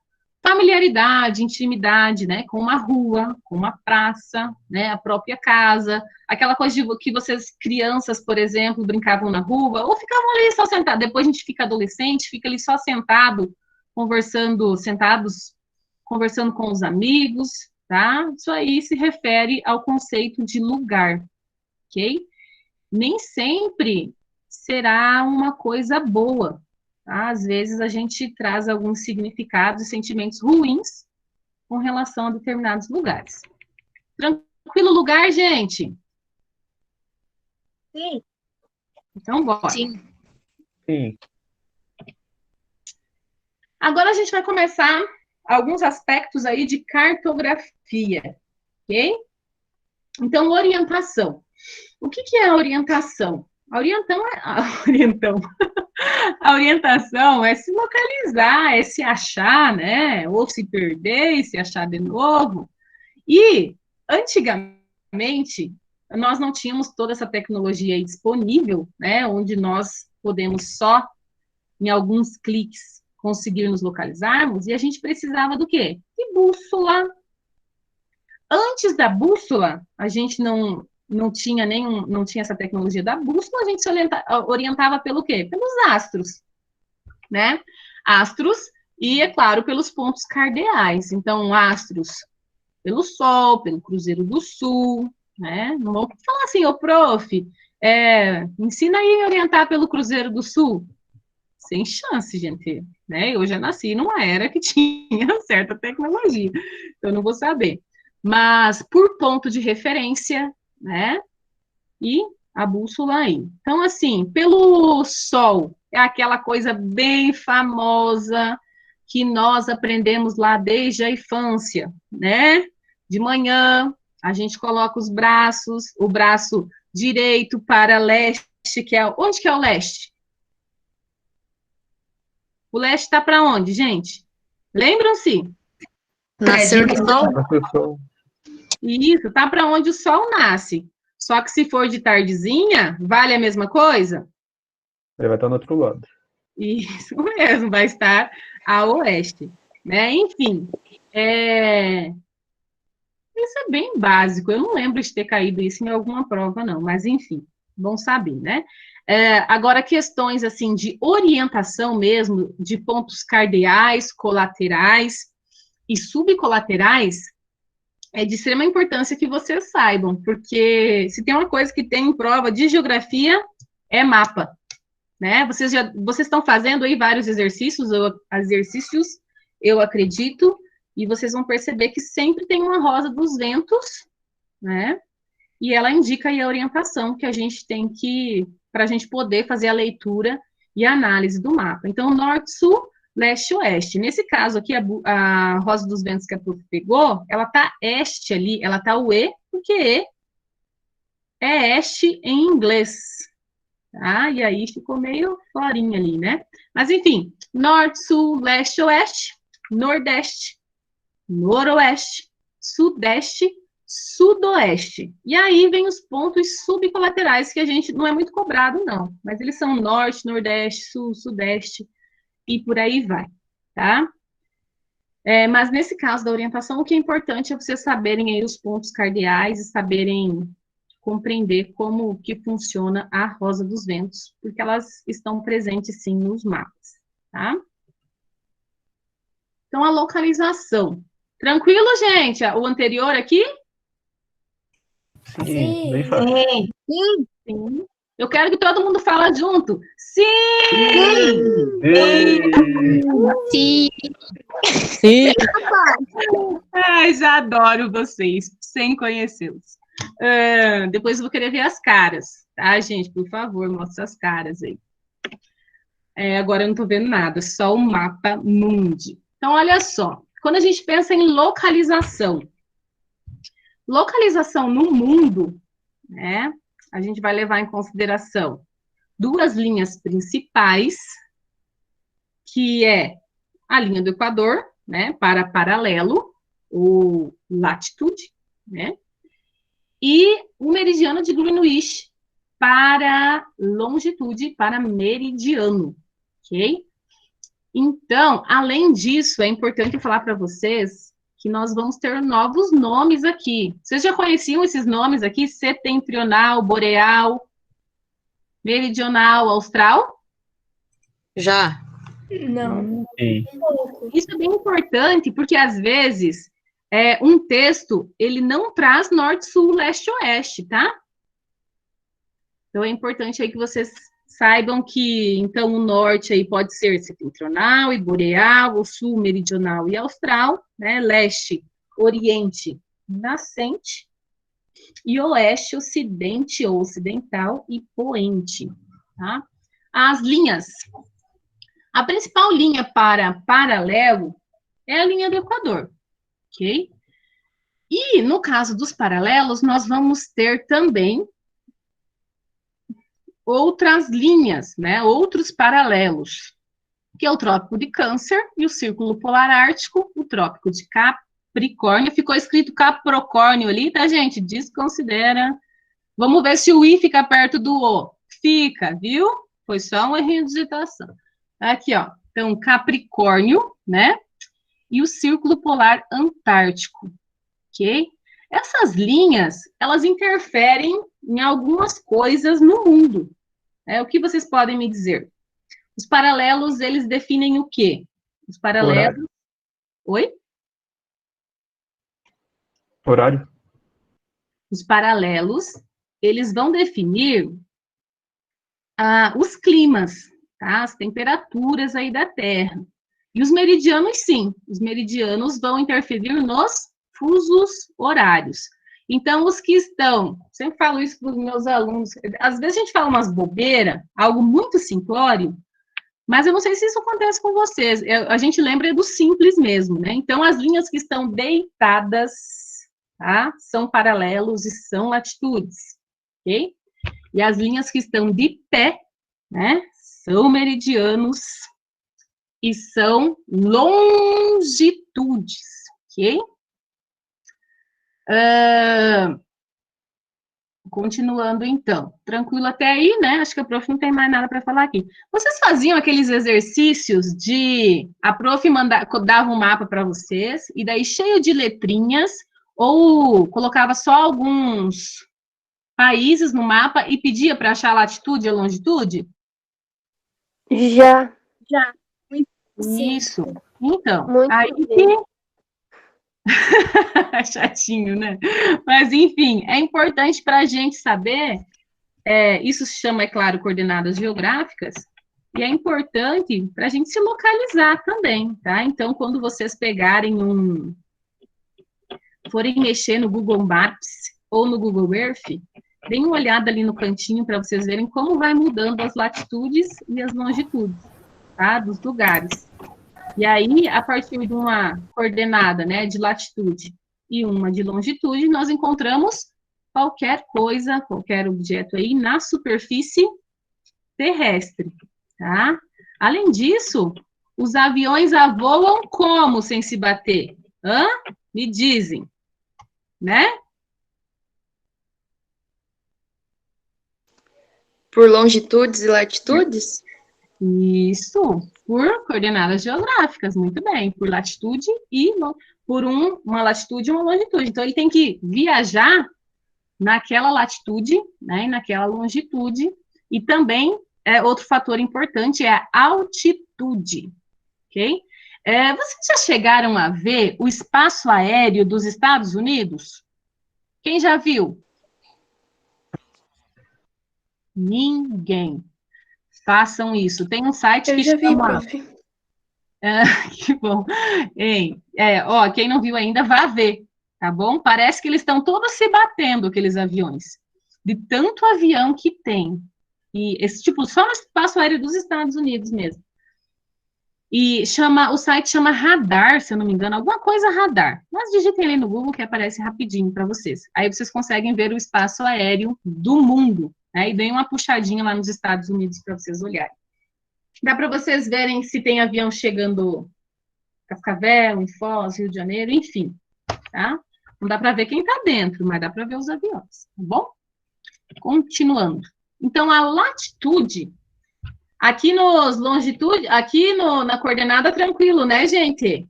familiaridade, intimidade, né, com uma rua, com uma praça, né, a própria casa, aquela coisa de que vocês, crianças, por exemplo, brincavam na rua, ou ficavam ali só sentados, depois a gente fica adolescente, fica ali só sentados conversando com os amigos, tá? Isso aí se refere ao conceito de lugar, ok? Nem sempre será uma coisa boa, tá? Às vezes a gente traz alguns significados e sentimentos ruins com relação a determinados lugares. Tranquilo lugar, gente? Sim. Então, bora. Sim. Agora a gente vai começar alguns aspectos aí de cartografia, ok? Então, orientação. O que é a orientação? A orientação é se localizar, é se achar, né? Ou se perder e se achar de novo. E, antigamente, nós não tínhamos toda essa tecnologia aí disponível, né? Onde nós podemos só, em alguns cliques, conseguir nos localizarmos, e a gente precisava do quê? De bússola. Antes da bússola, a gente não tinha essa tecnologia da bússola, a gente se orientava pelo quê? Pelos astros, né? Astros e, é claro, pelos pontos cardeais. Então, astros pelo Sol, pelo Cruzeiro do Sul, né? Não vou falar assim, ô prof, ensina aí a orientar pelo Cruzeiro do Sul. Sem chance, gente, né? Eu já nasci numa era que tinha certa tecnologia, então eu não vou saber. Mas por ponto de referência, né? E a bússola aí. Então, assim, pelo Sol, é aquela coisa bem famosa que nós aprendemos lá desde a infância, né? De manhã, a gente coloca os braços, o braço direito para leste, que é... Onde que é o leste? O leste está para onde, gente? Lembram-se? Nascer do sol? Isso, tá para onde o sol nasce. Só que se for de tardezinha, vale a mesma coisa? Ele vai estar no outro lado. Isso mesmo, vai estar a oeste, né? Enfim, Isso é bem básico, eu não lembro de ter caído isso em alguma prova, não, mas enfim, bom saber, né? Agora, questões, assim, de orientação mesmo, de pontos cardeais, colaterais e subcolaterais, é de extrema importância que vocês saibam, porque se tem uma coisa que tem em prova de geografia, é mapa, né? Vocês estão fazendo aí vários exercícios, eu acredito, e vocês vão perceber que sempre tem uma rosa dos ventos, né? E ela indica aí a orientação que a gente tem que, para a gente poder fazer a leitura e a análise do mapa. Então, norte, sul, leste, oeste. Nesse caso aqui, a rosa dos ventos que a prof pegou, ela tá este ali, ela tá o E, porque E é este em inglês, tá? E aí ficou meio florinha ali, né? Mas, enfim, norte, sul, leste, oeste, nordeste, noroeste, sudeste, sudoeste. E aí vem os pontos subcolaterais, que a gente não é muito cobrado, não. Mas eles são norte, nordeste, sul, sudeste, e por aí vai, tá? Mas nesse caso da orientação, o que é importante é vocês saberem aí os pontos cardeais e saberem compreender como que funciona a rosa dos ventos, porque elas estão presentes, sim, nos mapas, tá? Então, a localização. Tranquilo, gente? O anterior aqui? Sim, bem fácil. Sim. Sim. Eu quero que todo mundo fale junto. Sim! Sim! Sim! Ai, já adoro vocês, sem conhecê-los. Depois eu vou querer ver as caras, tá, gente? Por favor, mostra as caras aí. Agora eu não tô vendo nada, só o mapa mundi. Então, olha só. Quando a gente pensa em localização no mundo, né, a gente vai levar em consideração duas linhas principais, que é a linha do Equador, né, para paralelo, ou latitude, né, e o meridiano de Greenwich para longitude, para meridiano, ok? Então, além disso, é importante falar para vocês que nós vamos ter novos nomes aqui. Vocês já conheciam esses nomes aqui? Setentrional, boreal, meridional, austral? Já. Não. Isso é bem importante, porque às vezes um texto, ele não traz norte, sul, leste, oeste, tá? Então, é importante aí que vocês saibam que, então, o norte aí pode ser setentrional e boreal, o sul, meridional e austral, né? Leste, oriente, nascente, e oeste, ocidente ou ocidental e poente, tá? As linhas. A principal linha para paralelo é a linha do Equador, ok? E, no caso dos paralelos, nós vamos ter também outras linhas, né, outros paralelos, que é o Trópico de Câncer e o Círculo Polar Ártico, o Trópico de Capricórnio. Ficou escrito Caprocórnio ali, tá, gente? Desconsidera. Vamos ver se o I fica perto do O. Fica, viu? Foi só um errinho de digitação. Aqui, ó. Então, Capricórnio, né? E o Círculo Polar Antártico, ok? Essas linhas, elas interferem em algumas coisas no mundo. O que vocês podem me dizer? Os paralelos, eles definem o quê? Os paralelos... Horário. Oi? Horário. Os paralelos, eles vão definir os climas, tá? As temperaturas aí da Terra. E os meridianos, sim. Os meridianos vão interferir nos fusos horários. Então, os que estão... Sempre falo isso para os meus alunos. Às vezes a gente fala umas bobeiras, algo muito simplório, mas eu não sei se isso acontece com vocês. A gente lembra do simples mesmo, né? Então, as linhas que estão deitadas, tá? São paralelos e são latitudes, ok? E as linhas que estão de pé, né? São meridianos e são longitudes, ok? Continuando, então. Tranquilo até aí, né? Acho que a prof não tem mais nada para falar aqui. Vocês faziam aqueles exercícios de... A prof dava um mapa para vocês, e daí cheio de letrinhas, Ou colocava só alguns países no mapa e pedia para achar a latitude e a longitude? Já. Isso. Então, Muito aí bem. chatinho, né? Mas, enfim, é importante para a gente saber, isso se chama, é claro, coordenadas geográficas, e é importante para a gente se localizar também, tá? Então, quando vocês forem mexer no Google Maps ou no Google Earth, deem uma olhada ali no cantinho para vocês verem como vai mudando as latitudes e as longitudes, tá? Dos lugares. E aí, a partir de uma coordenada, né, de latitude e uma de longitude, nós encontramos qualquer coisa, qualquer objeto aí na superfície terrestre, tá? Além disso, os aviões voam como sem se bater? Hã? Me dizem, né? Por longitudes e latitudes? Isso, por coordenadas geográficas, muito bem, por latitude e por uma latitude e uma longitude. Então, ele tem que viajar naquela latitude, né, e naquela longitude, e também, outro fator importante é a altitude, ok? Vocês já chegaram a ver o espaço aéreo dos Estados Unidos? Quem já viu? Ninguém. Façam isso. Tem um site que chama... que bom. Quem não viu ainda, vá ver, tá bom? Parece que eles estão todos se batendo, aqueles aviões. De tanto avião que tem. E esse tipo, só no espaço aéreo dos Estados Unidos mesmo. E o site chama Radar, se eu não me engano, alguma coisa Radar. Mas digitem ali no Google que aparece rapidinho para vocês. Aí vocês conseguem ver o espaço aéreo do mundo, né? E deem uma puxadinha lá nos Estados Unidos para vocês olharem. Dá para vocês verem se tem avião chegando em Cascavel, em Foz, Rio de Janeiro, enfim, tá? Não dá para ver quem está dentro, mas dá para ver os aviões, tá bom? Continuando. Então, a latitude, aqui nos longitude, na coordenada, tranquilo, né, gente?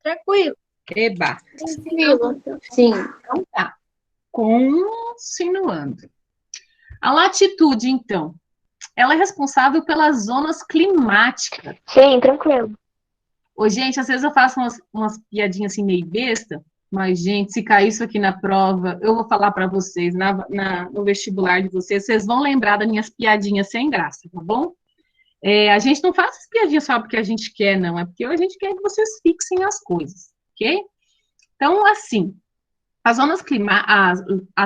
Tranquilo. Eba. Tranquilo. Sim. Então tá. Continuando. A latitude, então, ela é responsável pelas zonas climáticas. Sim, tranquilo. Ô, gente, às vezes eu faço umas piadinhas assim meio besta, mas, gente, se cair isso aqui na prova, eu vou falar para vocês, no vestibular de vocês, vocês vão lembrar das minhas piadinhas sem graça, tá bom? A gente não faz as piadinhas só porque a gente quer, não, é porque a gente quer que vocês fixem as coisas, ok? Então, assim, as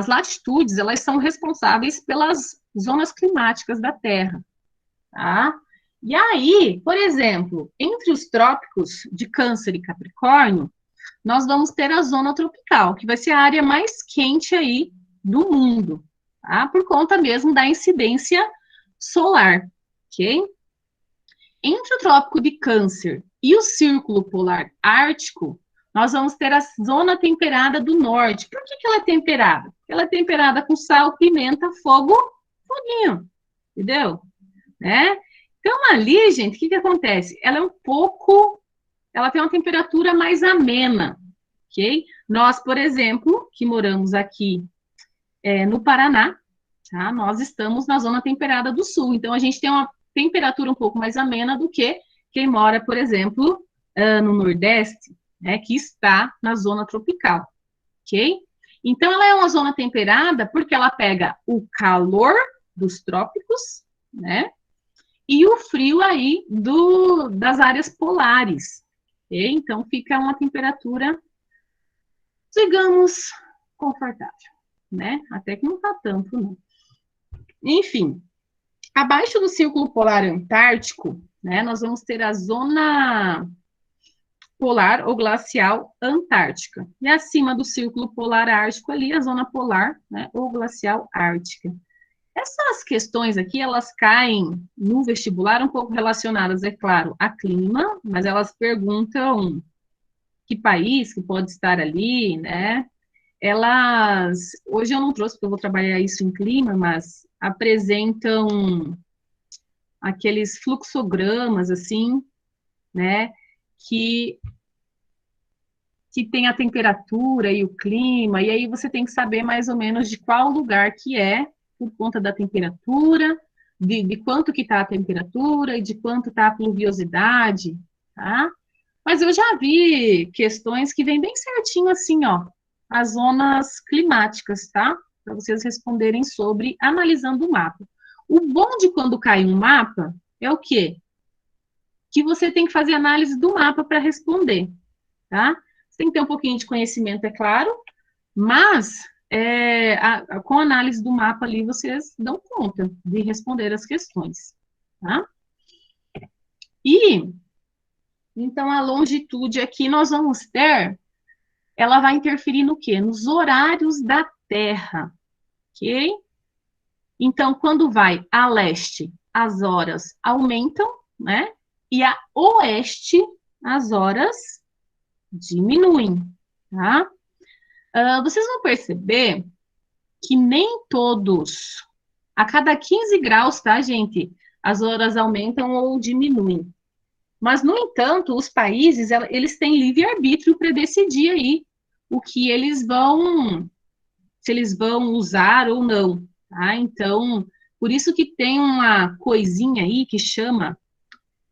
latitudes, elas são responsáveis pelas zonas climáticas da Terra, tá? E aí, por exemplo, entre os trópicos de Câncer e Capricórnio, nós vamos ter a zona tropical, que vai ser a área mais quente aí do mundo, tá? Por conta mesmo da incidência solar, ok? Entre o trópico de Câncer e o círculo polar ártico, nós vamos ter a zona temperada do norte. Por que ela é temperada? Porque ela é temperada com sal, pimenta, fogo, foguinho, entendeu? Né? Então, ali, gente, o que acontece? Ela tem uma temperatura mais amena, ok? Nós, por exemplo, que moramos aqui no Paraná, tá? Nós estamos na zona temperada do sul, então a gente tem uma temperatura um pouco mais amena do que quem mora, por exemplo, no Nordeste, né, que está na zona tropical, ok? Então, ela é uma zona temperada porque ela pega o calor dos trópicos, né, e o frio aí das áreas polares, ok? Então, fica uma temperatura, digamos, confortável, né? Até que não está tanto, não. Enfim, abaixo do Círculo Polar Antártico, né, nós vamos ter a zona polar ou glacial antártica. E acima do Círculo Polar Ártico ali, a zona polar, né, ou glacial ártica. Essas questões aqui, elas caem no vestibular um pouco relacionadas, é claro, a clima, mas elas perguntam que país que pode estar ali, né? Hoje eu não trouxe porque eu vou trabalhar isso em clima, mas apresentam aqueles fluxogramas, assim, né? Que que tem a temperatura e o clima, e aí você tem que saber mais ou menos de qual lugar que é, por conta da temperatura, de quanto que está a temperatura e de quanto está a pluviosidade, tá? Mas eu já vi questões que vêm bem certinho assim, ó, as zonas climáticas, tá? Para vocês responderem sobre analisando o mapa. O bom de quando cai um mapa é o quê? Que você tem que fazer análise do mapa para responder, tá? Você tem que ter um pouquinho de conhecimento, é claro, mas com a análise do mapa ali, vocês dão conta de responder as questões, tá? E, então, a longitude aqui nós vamos ter, ela vai interferir no quê? Nos horários da Terra, ok? Então, quando vai a leste, as horas aumentam, né? E a oeste, as horas diminuem, tá? Vocês vão perceber que nem todos, a cada 15 graus, tá, gente? As horas aumentam ou diminuem. Mas, no entanto, os países, eles têm livre-arbítrio para decidir aí o que eles vão, se eles vão usar ou não, tá? Então, por isso que tem uma coisinha aí que chama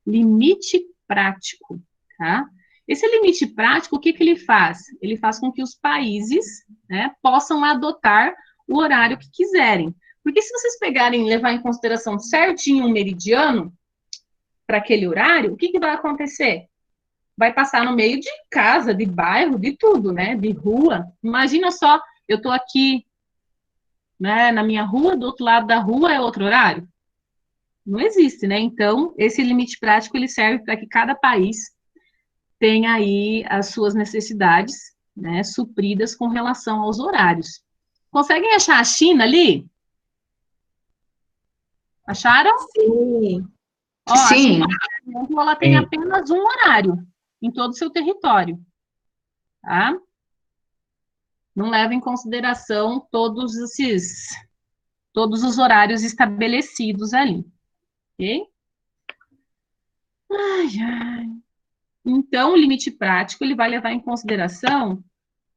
limite prático, tá? Esse limite prático, o que ele faz? Ele faz com que os países, né, possam adotar o horário que quiserem. Porque se vocês pegarem e levar em consideração certinho um meridiano para aquele horário, o que vai acontecer? Vai passar no meio de casa, de bairro, de tudo, né? De rua. Imagina só, eu estou aqui, né, na minha rua, do outro lado da rua é outro horário? Não existe, né? Então, esse limite prático, ele serve para que cada país tenha aí as suas necessidades, né, supridas com relação aos horários. Conseguem achar a China ali? Acharam? Sim. Ó, Sim. A China, ela tem apenas um horário em todo o seu território, tá? Não leva em consideração todos os horários estabelecidos ali, ok? Ai, ai. Então, o limite prático, ele vai levar em consideração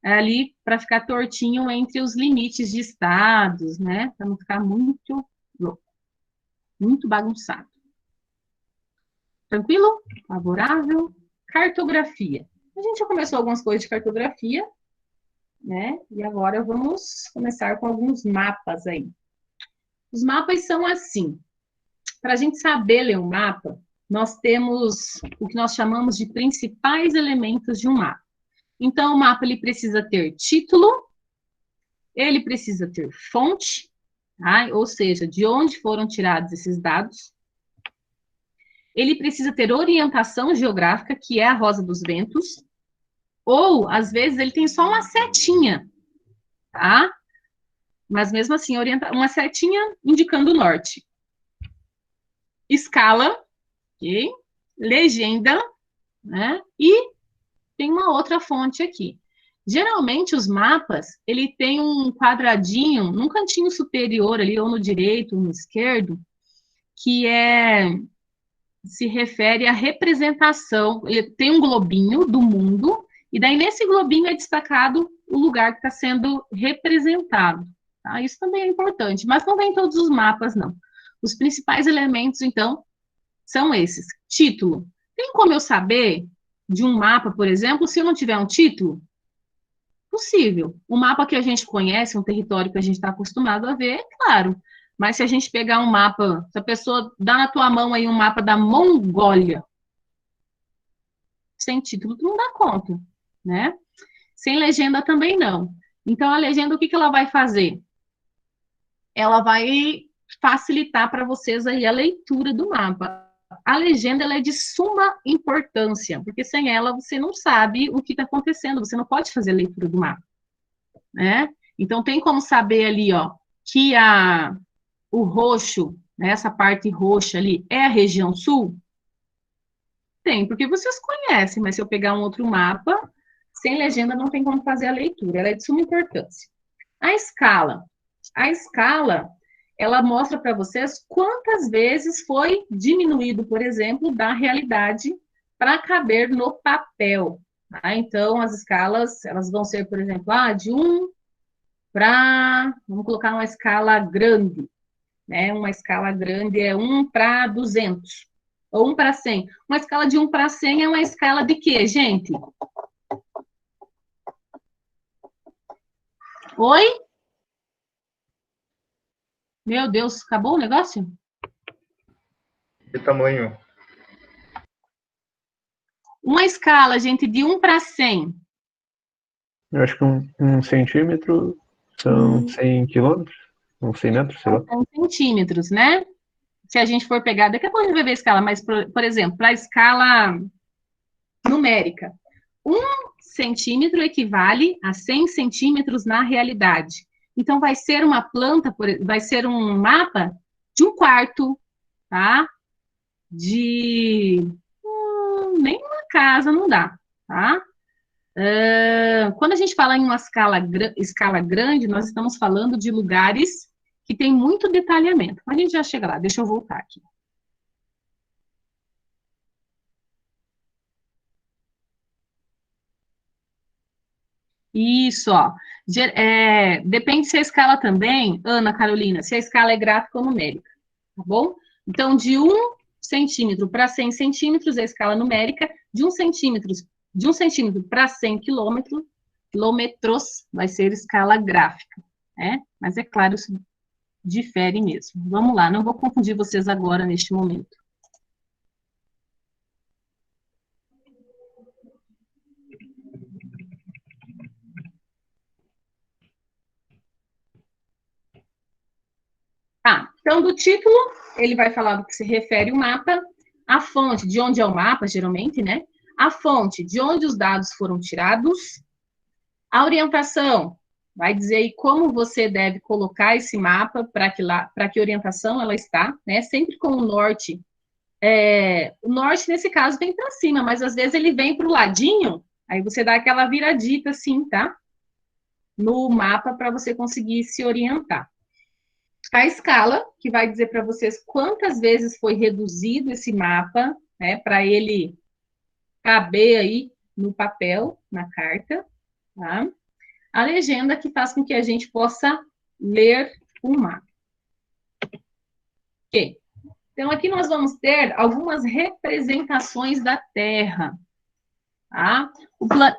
ali para ficar tortinho entre os limites de estados, né? Para não ficar muito louco, muito bagunçado. Tranquilo? Favorável? Cartografia. A gente já começou algumas coisas de cartografia, né? E agora vamos começar com alguns mapas aí. Os mapas são assim. Para a gente saber ler um mapa, nós temos o que nós chamamos de principais elementos de um mapa. Então, o mapa ele precisa ter título, ele precisa ter fonte, tá? Ou seja, de onde foram tirados esses dados. Ele precisa ter orientação geográfica, que é a rosa dos ventos, ou, às vezes, ele tem só uma setinha, tá? Mas, mesmo assim, uma setinha indicando o norte. Escala, ok? Legenda, né? E tem uma outra fonte aqui. Geralmente, os mapas, ele tem um quadradinho, num cantinho superior ali, ou no direito, ou no esquerdo, que se refere à representação. Ele tem um globinho do mundo, e daí nesse globinho é destacado o lugar que está sendo representado. Tá? Isso também é importante, mas não vem todos os mapas, não. Os principais elementos, então, são esses. Título. Tem como eu saber de um mapa, por exemplo, se eu não tiver um título? Possível. O mapa que a gente conhece, um território que a gente está acostumado a ver, é claro. Mas se a gente pegar um mapa, se a pessoa dá na tua mão aí um mapa da Mongólia, sem título, tu não dá conta, né? Sem legenda também não. Então, a legenda, o que ela vai fazer? Ela vai facilitar para vocês aí a leitura do mapa. A legenda, ela é de suma importância, porque sem ela você não sabe o que está acontecendo, você não pode fazer a leitura do mapa, né? Então, tem como saber ali, ó, que o roxo, né, essa parte roxa ali, é a região sul? Tem, porque vocês conhecem, mas se eu pegar um outro mapa, sem legenda não tem como fazer a leitura, ela é de suma importância. A escala, ela mostra para vocês quantas vezes foi diminuído, por exemplo, da realidade para caber no papel, Tá? Então, as escalas, elas vão ser, por exemplo, de 1 para, vamos colocar uma escala grande, né? Uma escala grande é 1 para 200, ou 1 para 100. Uma escala de 1 para 100 é uma escala de quê, gente? Oi? Meu Deus, acabou o negócio? Que tamanho? Uma escala, gente, de 1 para 100. Eu acho que um centímetro são 100 quilômetros, uns 100 metros, sei lá. São centímetros, né? Se a gente for pegar, daqui a pouco a gente vai ver a escala, mas, por exemplo, para a escala numérica, 1 centímetro equivale a 100 centímetros na realidade. Então, vai ser uma planta, vai ser um mapa de 1/4, tá? Nem uma casa não dá, tá? Quando a gente fala em uma escala grande, nós estamos falando de lugares que tem muito detalhamento. A gente já chega lá, deixa eu voltar aqui. Isso, ó. Depende se a escala também, Ana Carolina, se a escala é gráfica ou numérica, tá bom? Então, de 1 centímetro para 100 centímetros, a escala numérica, de 1 centímetro para 100 quilômetros, vai ser escala gráfica, né? Mas é claro, isso difere mesmo. Vamos lá, não vou confundir vocês agora, neste momento. Então, do título, ele vai falar do que se refere o mapa, a fonte, de onde é o mapa, geralmente, né? A fonte, de onde os dados foram tirados. A orientação, vai dizer aí como você deve colocar esse mapa, para que orientação ela está, né? Sempre com o norte. O norte, nesse caso, vem para cima, mas às vezes ele vem para o ladinho, aí você dá aquela viradita assim, tá? No mapa, para você conseguir se orientar. A escala, que vai dizer para vocês quantas vezes foi reduzido esse mapa, né, para ele caber aí no papel, na carta, tá? A legenda, que faz com que a gente possa ler o mapa. Ok. Então, aqui nós vamos ter algumas representações da Terra, tá?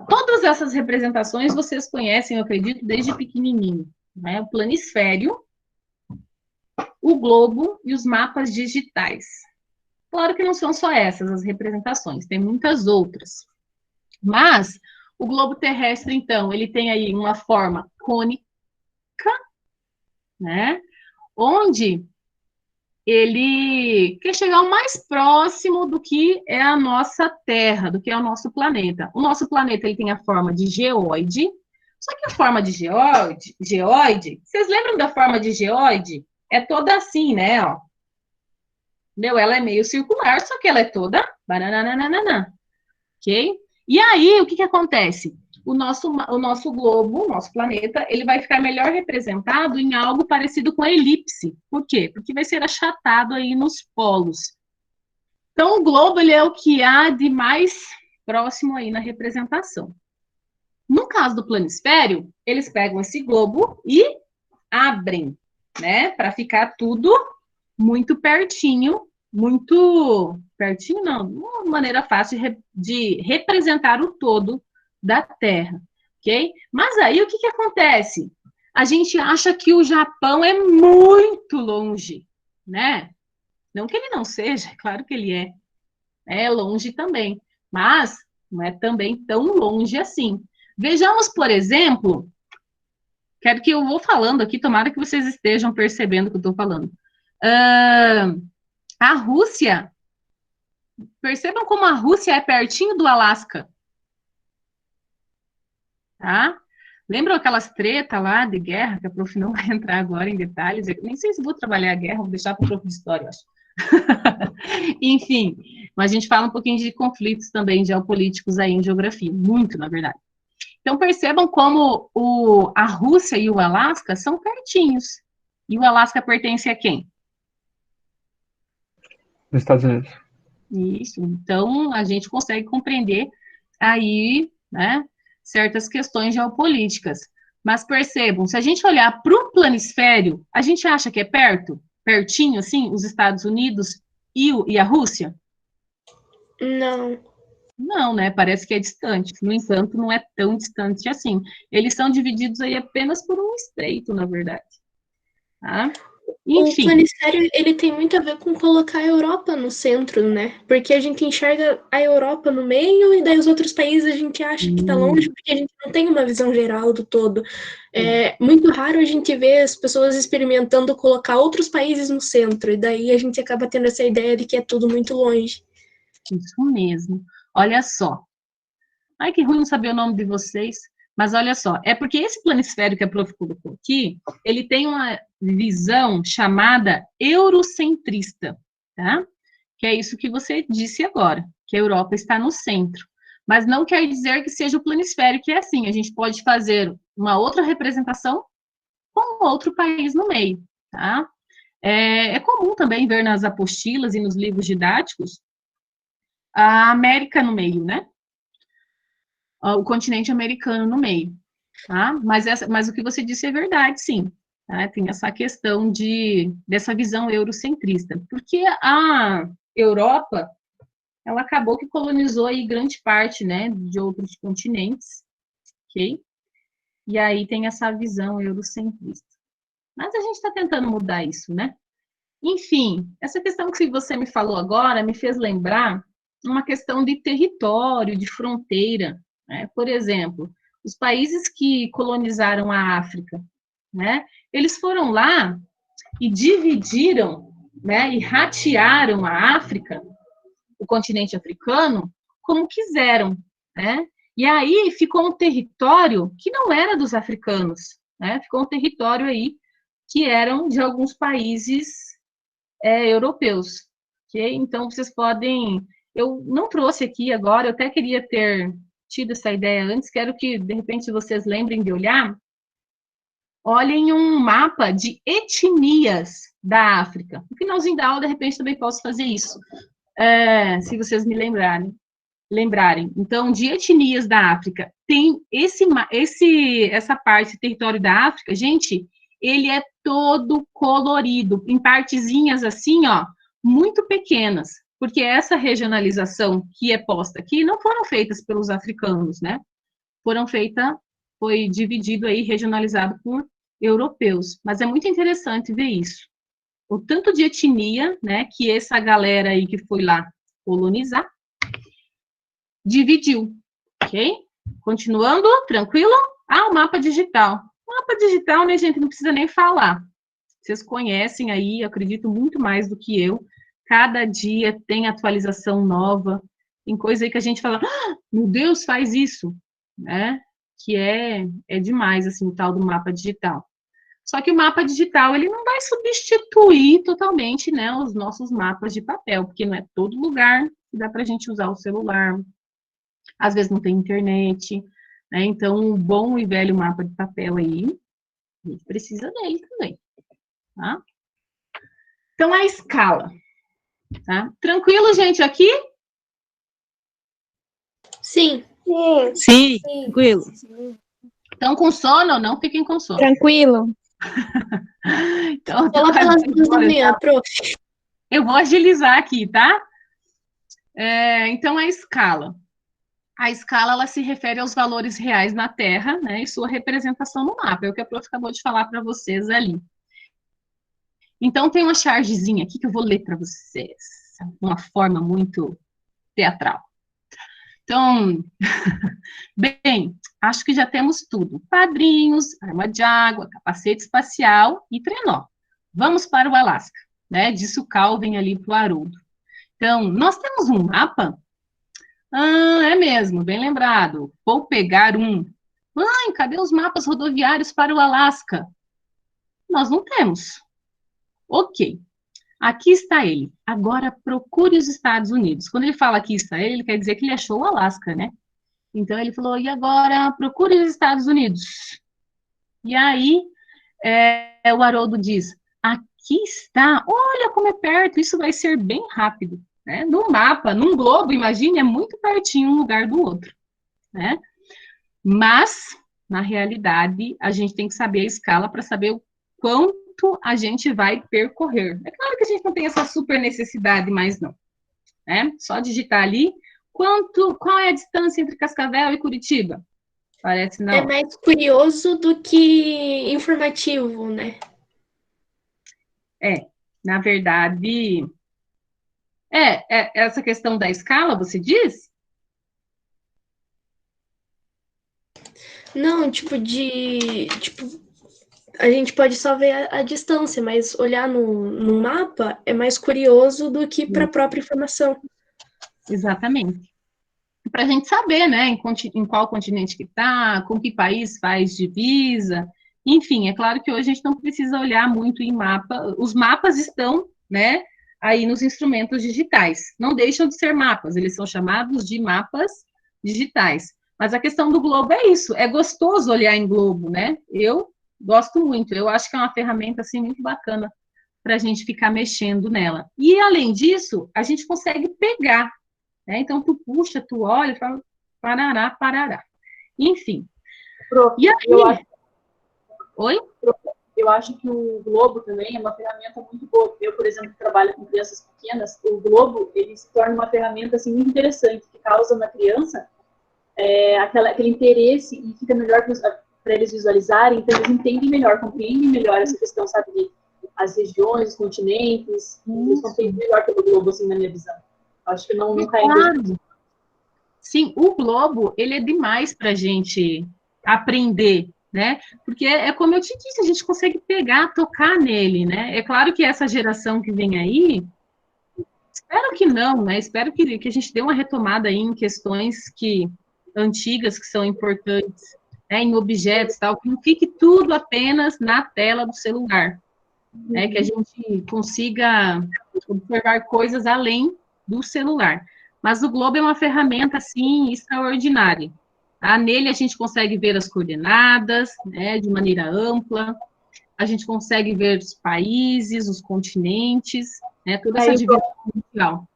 Todas essas representações vocês conhecem, eu acredito, desde pequenininho, né? O planisfério, o globo e os mapas digitais. Claro que não são só essas as representações, tem muitas outras. Mas o globo terrestre, então, ele tem aí uma forma cônica, né? Onde ele quer chegar o mais próximo do que é a nossa Terra, do que é o nosso planeta. O nosso planeta, ele tem a forma de geoide, só que a forma de geoide, vocês lembram da forma de geoide? É toda assim, né, ó. Ela é meio circular, só que ela é toda bananana, ok? E aí, o que acontece? O nosso globo, o nosso planeta, ele vai ficar melhor representado em algo parecido com a elipse. Por quê? Porque vai ser achatado aí nos polos. Então, o globo, ele é o que há de mais próximo aí na representação. No caso do planisfério, eles pegam esse globo e abrem, né, para ficar tudo muito pertinho, não, uma maneira fácil de representar o todo da Terra, ok? Mas aí, o que acontece? A gente acha que o Japão é muito longe, né? Não que ele não seja, claro que ele é longe também, mas não é também tão longe assim. Vejamos, por exemplo, quero que eu vou falando aqui, tomara que vocês estejam percebendo o que eu estou falando. A Rússia, percebam como a Rússia é pertinho do Alasca. Tá? Lembram aquelas tretas lá de guerra, que a prof não vai entrar agora em detalhes, eu nem sei se vou trabalhar a guerra, vou deixar para o prof de história, eu acho. Enfim, mas a gente fala um pouquinho de conflitos também geopolíticos aí em geografia, muito, na verdade. Então, percebam como a Rússia e o Alasca são pertinhos. E o Alasca pertence a quem? Nos Estados Unidos. Isso. Então, a gente consegue compreender aí né? Certas questões geopolíticas. Mas percebam, se a gente olhar para o planisfério, a gente acha que é perto, pertinho, assim, os Estados Unidos e a Rússia? Não. Não, né? Parece que é distante. No entanto, não é tão distante assim. Eles são divididos aí apenas por um estreito, na verdade. Tá? Enfim. O planisfério, ele tem muito a ver com colocar a Europa no centro, né? Porque a gente enxerga a Europa no meio e daí os outros países a gente acha que tá longe porque a gente não tem uma visão geral do todo. É muito raro a gente ver as pessoas experimentando colocar outros países no centro e daí a gente acaba tendo essa ideia de que é tudo muito longe. Isso mesmo. Olha só. Ai, que ruim não saber o nome de vocês. Mas olha só, é porque esse planisfério que a prof colocou aqui, ele tem uma visão chamada eurocentrista, tá? Que é isso que você disse agora, que a Europa está no centro. Mas não quer dizer que seja o planisfério que é assim. A gente pode fazer uma outra representação com outro país no meio, tá? É comum também ver nas apostilas e nos livros didáticos a América no meio, né? O continente americano no meio, tá? Mas o que você disse é verdade, sim. Tá? Tem essa questão dessa visão eurocentrista. Porque a Europa, ela acabou que colonizou aí grande parte, né, de outros continentes, ok? E aí tem essa visão eurocentrista. Mas a gente está tentando mudar isso, né? Enfim, essa questão que você me falou agora me fez lembrar uma questão de território, de fronteira, né? Por exemplo, os países que colonizaram a África, né? Eles foram lá e dividiram, né? E ratearam a África, o continente africano, como quiseram, né? E aí ficou um território que não era dos africanos, né? Ficou um território aí que eram de alguns países europeus, ok? Então, vocês podem... Eu não trouxe aqui agora, eu até queria ter tido essa ideia antes, quero que, de repente, vocês lembrem de olhar. Olhem um mapa de etnias da África. No finalzinho da aula, de repente, também posso fazer isso, se vocês me lembrarem. Então, de etnias da África, tem essa parte, território da África, gente, ele é todo colorido, em partezinhas assim, ó, muito pequenas, porque essa regionalização que é posta aqui não foram feitas pelos africanos, né? Foi dividido aí, regionalizado por europeus. Mas é muito interessante ver isso. O tanto de etnia, né, que essa galera aí que foi lá colonizar, dividiu, ok? Continuando, tranquilo? O mapa digital. O mapa digital, né, gente, não precisa nem falar. Vocês conhecem aí, acredito muito mais do que eu. Cada dia tem atualização nova. Tem coisa aí que a gente fala, meu Deus, faz isso, né? Que é demais, assim, o tal do mapa digital. Só que o mapa digital, ele não vai substituir totalmente, né, os nossos mapas de papel, porque não é todo lugar que dá para a gente usar o celular. Às vezes não tem internet, né? Então, um bom e velho mapa de papel aí, a gente precisa dele também, tá? Então, a escala, tá? Tranquilo, gente, aqui? Sim. Sim, tranquilo. Estão com sono ou não? Fiquem com sono. Tranquilo. Então, lá pelas 2 da manhã, prof. Eu vou agilizar aqui, tá? Então, a escala. A escala, ela se refere aos valores reais na Terra, né, e sua representação no mapa. É o que a prof acabou de falar para vocês ali. Então, tem uma chargezinha aqui que eu vou ler para vocês. Uma forma muito teatral. Então, bem, acho que já temos tudo. Padrinhos, arma de água, capacete espacial e trenó. Vamos para o Alasca, né? Disse o Calvin ali para o Haroldo. Então, nós temos um mapa? É mesmo, bem lembrado. Vou pegar um. Mãe, cadê os mapas rodoviários para o Alasca? Nós não temos. Ok. Aqui está ele. Agora procure os Estados Unidos. Quando ele fala aqui está ele quer dizer que ele achou o Alasca, né? Então ele falou, e agora procure os Estados Unidos. E aí o Haroldo diz, aqui está, olha como é perto, isso vai ser bem rápido. Né? No mapa, num globo, imagine, é muito pertinho um lugar do outro. Né? Mas, na realidade, a gente tem que saber a escala para saber o quanto a gente vai percorrer. É claro que a gente não tem essa super necessidade, mas não. Né? Só digitar ali, qual é a distância entre Cascavel e Curitiba? Parece não. É mais curioso do que informativo, né? Na verdade, essa questão da escala, você diz? Não, a gente pode só ver a distância, mas olhar no mapa é mais curioso do que para a própria informação. Exatamente. Para a gente saber, né, em qual continente que está, com que país faz divisa, enfim, é claro que hoje a gente não precisa olhar muito em mapa, os mapas estão, né, aí nos instrumentos digitais, não deixam de ser mapas, eles são chamados de mapas digitais, mas a questão do globo é isso, é gostoso olhar em globo, né, eu gosto muito, eu acho que é uma ferramenta, assim, muito bacana para a gente ficar mexendo nela, e além disso, a gente consegue pegar. Então, tu puxa, tu olha e fala, parará, parará. Enfim. Prof, e aí... Oi? Eu acho que o Globo também é uma ferramenta muito boa. Eu, por exemplo, que trabalho com crianças pequenas, o Globo, ele se torna uma ferramenta, assim, muito interessante, que causa na criança aquele interesse e fica melhor para eles visualizarem, então eles entendem melhor, compreendem melhor essa questão, sabe, de as regiões, os continentes, eles compreendem melhor pelo Globo, assim, na minha visão. Acho que não cai em. Sim, o globo, ele é demais para a gente aprender, né? Porque é como eu te disse, a gente consegue pegar, tocar nele, né? É claro que essa geração que vem aí, espero que não, né? Espero que a gente dê uma retomada aí em questões antigas que são importantes, né? Em objetos, tal, que não fique tudo apenas na tela do celular, né? Que a gente consiga observar coisas além do celular. Mas o Globo é uma ferramenta, assim, extraordinária. Tá? Nele a gente consegue ver as coordenadas, né, de maneira ampla, a gente consegue ver os países, os continentes, né, toda essa divisão mundial.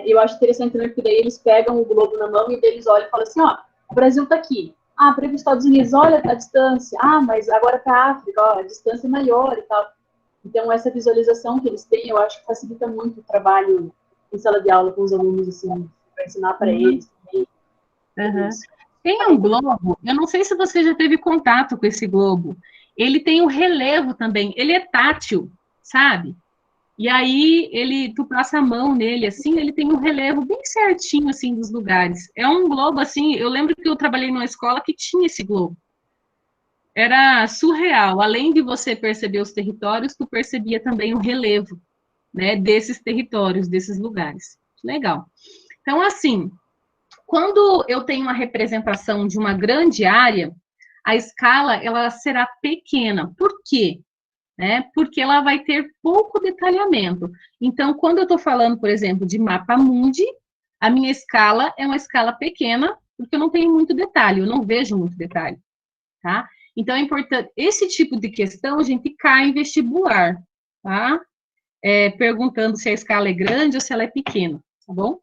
Eu acho interessante também, porque daí eles pegam o globo na mão e eles olham e falam assim, ó, o Brasil está aqui. Ah, para os Estados Unidos, olha a distância. Ah, mas agora para a África, ó, a distância é maior e tal. Então, essa visualização que eles têm, eu acho que facilita muito o trabalho em sala de aula com os alunos, assim, para ensinar para eles. Tem um globo, eu não sei se você já teve contato com esse globo, ele tem um relevo também, ele é tátil, sabe? E aí, tu passa a mão nele, assim, ele tem um relevo bem certinho, assim, dos lugares. É um globo, assim, eu lembro que eu trabalhei numa escola que tinha esse globo. Era surreal. Além de você perceber os territórios, tu percebia também o relevo, né, desses territórios, desses lugares. Legal. Então, assim, quando eu tenho uma representação de uma grande área, a escala, ela será pequena. Por quê? Porque ela vai ter pouco detalhamento. Então, quando eu estou falando, por exemplo, de mapa mundi, a minha escala é uma escala pequena, porque eu não tenho muito detalhe, eu não vejo muito detalhe, tá? Então, é importante, esse tipo de questão a gente cai em vestibular, tá? Perguntando se a escala é grande ou se ela é pequena, tá bom?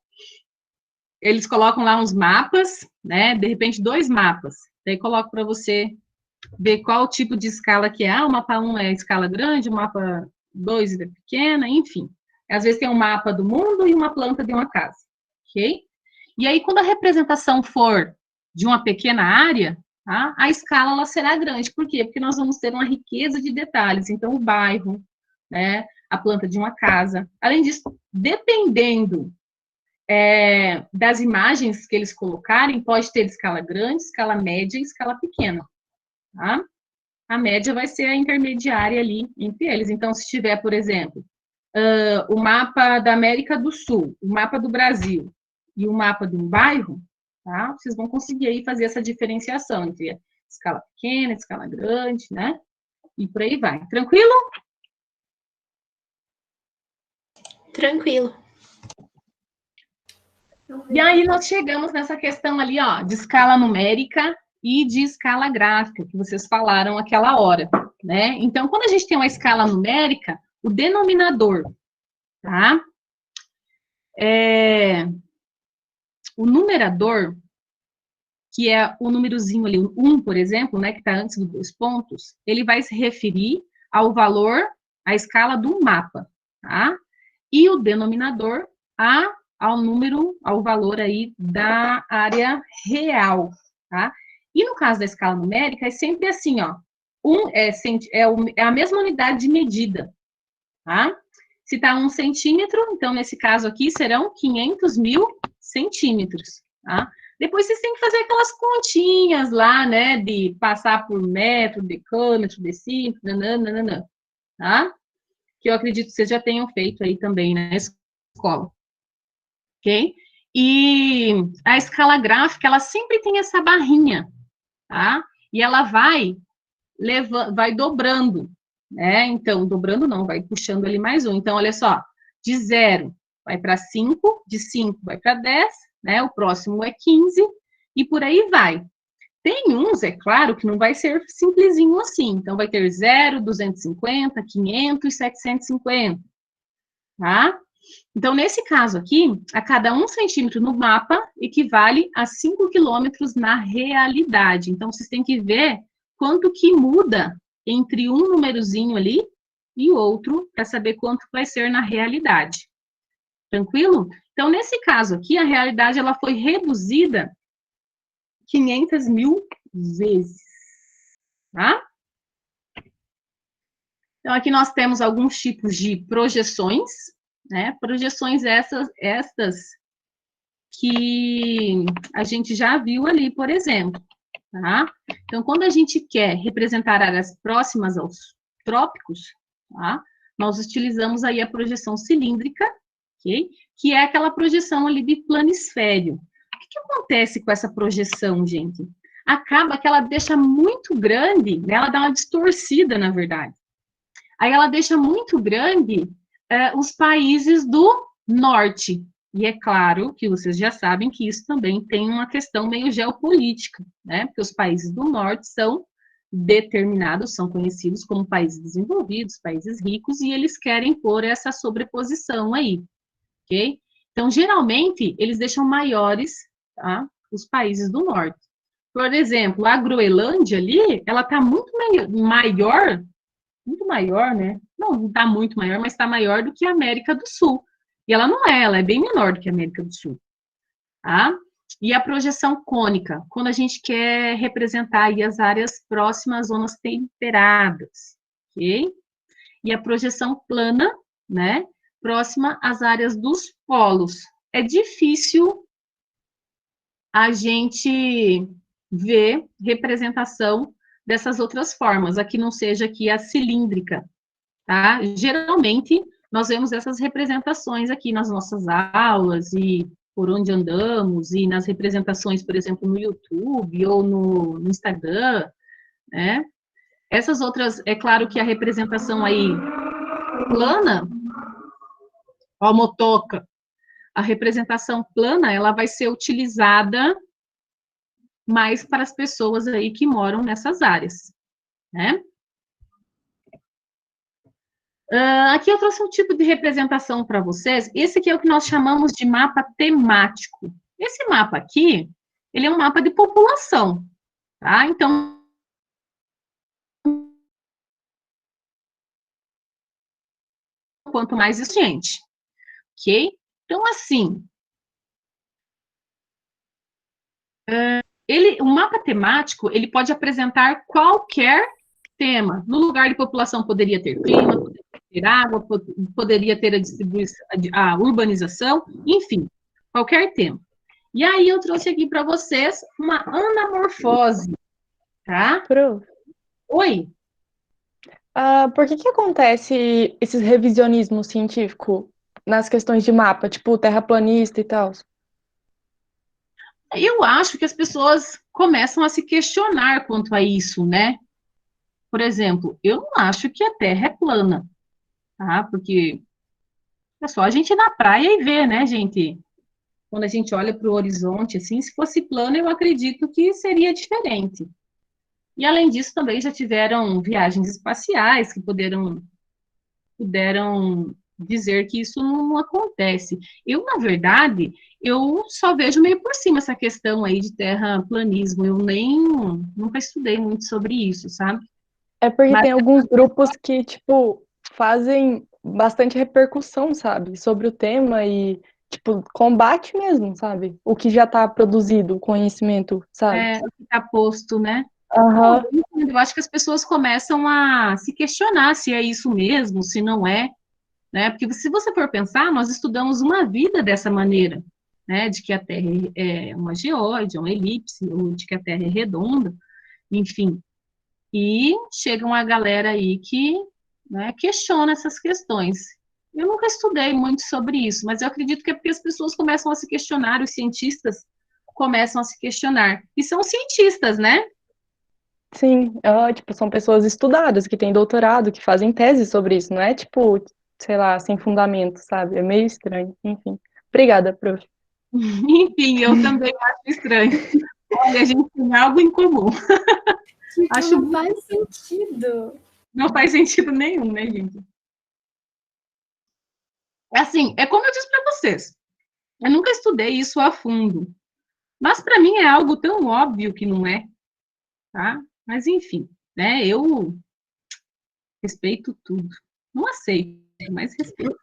Eles colocam lá uns mapas, né? De repente, 2 mapas. Daí coloco para você ver qual tipo de escala que é. Ah, o mapa 1 é escala grande, o mapa 2 é pequena, enfim. Às vezes tem um mapa do mundo e uma planta de uma casa, ok? E aí, quando a representação for de uma pequena área, tá? A escala ela será grande. Por quê? Porque nós vamos ter uma riqueza de detalhes. Então, o bairro, né? A planta de uma casa. Além disso, dependendo das imagens que eles colocarem, pode ter escala grande, escala média e escala pequena. Tá? A média vai ser a intermediária ali entre eles. Então, se tiver, por exemplo, o mapa da América do Sul, o mapa do Brasil e o mapa de um bairro, tá? Vocês vão conseguir aí fazer essa diferenciação entre escala pequena, escala grande, né? E por aí vai. Tranquilo? Tranquilo. E aí nós chegamos nessa questão ali, ó, de escala numérica e de escala gráfica, que vocês falaram aquela hora, né? Então, quando a gente tem uma escala numérica, o denominador, tá? O numerador, que é o númerozinho ali, o 1, por exemplo, né, que está antes dos 2 pontos, ele vai se referir ao valor, à escala do mapa, tá? E o denominador ao valor aí da área real, tá? E no caso da escala numérica, é sempre assim, ó, é a mesma unidade de medida, tá? Se tá 1 centímetro, então nesse caso aqui serão 500.000 centímetros, tá? Depois vocês têm que fazer aquelas continhas lá, né, de passar por metro, decâmetro, decímetro, nananana, tá? Que eu acredito que vocês já tenham feito aí também na escola, ok? E a escala gráfica, ela sempre tem essa barrinha, tá? E ela vai dobrando, né? Então, dobrando não, vai puxando ali mais um. Então, olha só, de 0 vai para 5, de 5 vai para 10, né? O próximo é 15, e por aí vai. Tem uns, é claro, que não vai ser simplesinho assim. Então, vai ter 0, 250, 500 e 750, tá? Então, nesse caso aqui, a cada 1 centímetro no mapa equivale a 5 quilômetros na realidade. Então, vocês têm que ver quanto que muda entre um númerozinho ali e outro, para saber quanto vai ser na realidade. Tranquilo? Então, nesse caso aqui, a realidade ela foi reduzida 500.000 vezes, tá? Então, aqui nós temos alguns tipos de projeções, né? Projeções estas que a gente já viu ali, por exemplo, tá? Então, quando a gente quer representar áreas próximas aos trópicos, tá? Nós utilizamos aí a projeção cilíndrica, ok? Que é aquela projeção ali de planisfério. O que acontece com essa projeção, gente? Acaba que ela deixa muito grande, né? Ela dá uma distorcida, na verdade. Aí ela deixa muito grande os países do norte. E é claro que vocês já sabem que isso também tem uma questão meio geopolítica, né? Porque os países do norte são determinados, são conhecidos como países desenvolvidos, países ricos, e eles querem pôr essa sobreposição aí, ok? Então, geralmente, eles deixam maiores, tá? Os países do norte. Por exemplo, a Groenlândia ali, ela está muito maior, né? Não está muito maior, mas está maior do que a América do Sul. E ela não é, ela é bem menor do que a América do Sul, tá? E a projeção cônica, quando a gente quer representar aí as áreas próximas às zonas temperadas, ok? E a projeção plana, né? Próxima às áreas dos polos. É difícil a gente ver representação dessas outras formas, aqui não seja aqui a cilíndrica, tá? Geralmente, nós vemos essas representações aqui nas nossas aulas e por onde andamos, e nas representações, por exemplo, no YouTube ou no Instagram, né? Essas outras, é claro que a representação aí plana, ó, motoca, a representação plana, ela vai ser utilizada mais para as pessoas aí que moram nessas áreas, né? Aqui eu trouxe um tipo de representação para vocês. Esse aqui é o que nós chamamos de mapa temático. Esse mapa aqui, ele é um mapa de população, tá? Então, quanto mais gente, ok? Então, assim, o mapa temático, ele pode apresentar qualquer tema. No lugar de população poderia ter clima, poderia ter água, poderia ter a distribuição, a urbanização, enfim, qualquer tema. E aí eu trouxe aqui para vocês uma anamorfose, tá? Oi? Por que acontece esses revisionismos científicos nas questões de mapa, tipo terraplanista e tal? Eu acho que as pessoas começam a se questionar quanto a isso, né? Por exemplo, eu não acho que a Terra é plana, tá? Porque é só a gente ir na praia e ver, né, gente? Quando a gente olha para o horizonte, assim, se fosse plano, eu acredito que seria diferente. E, além disso, também já tiveram viagens espaciais que puderam dizer que isso não acontece. Eu, na verdade, eu só vejo meio por cima essa questão aí de terraplanismo. Eu nunca estudei muito sobre isso, sabe? É porque tem alguns grupos que, tipo, fazem bastante repercussão, sabe? Sobre o tema e, tipo, combate mesmo, sabe? O que já tá produzido, o conhecimento, sabe? O que tá posto, né? Aham. Eu acho que as pessoas começam a se questionar se é isso mesmo, se não é, né? Porque se você for pensar, nós estudamos uma vida dessa maneira, né? De que a Terra é uma geóide, uma elipse, ou de que a Terra é redonda, enfim. E chega uma galera aí que, né, questiona essas questões. Eu nunca estudei muito sobre isso, mas eu acredito que é porque as pessoas começam a se questionar, os cientistas começam a se questionar. E são cientistas, né? Sim, tipo, são pessoas estudadas, que têm doutorado, que fazem tese sobre isso, não é tipo, sei lá, sem fundamento, sabe? É meio estranho, enfim. Obrigada, prof. Enfim, eu também acho estranho. Olha, a gente tem algo em comum. Acho não faz sentido. Não faz sentido nenhum, né, gente? Assim, é como eu disse para vocês. Eu nunca estudei isso a fundo. Mas para mim é algo tão óbvio que não é, tá? Mas enfim, né? Eu respeito tudo. Não aceito, mas respeito.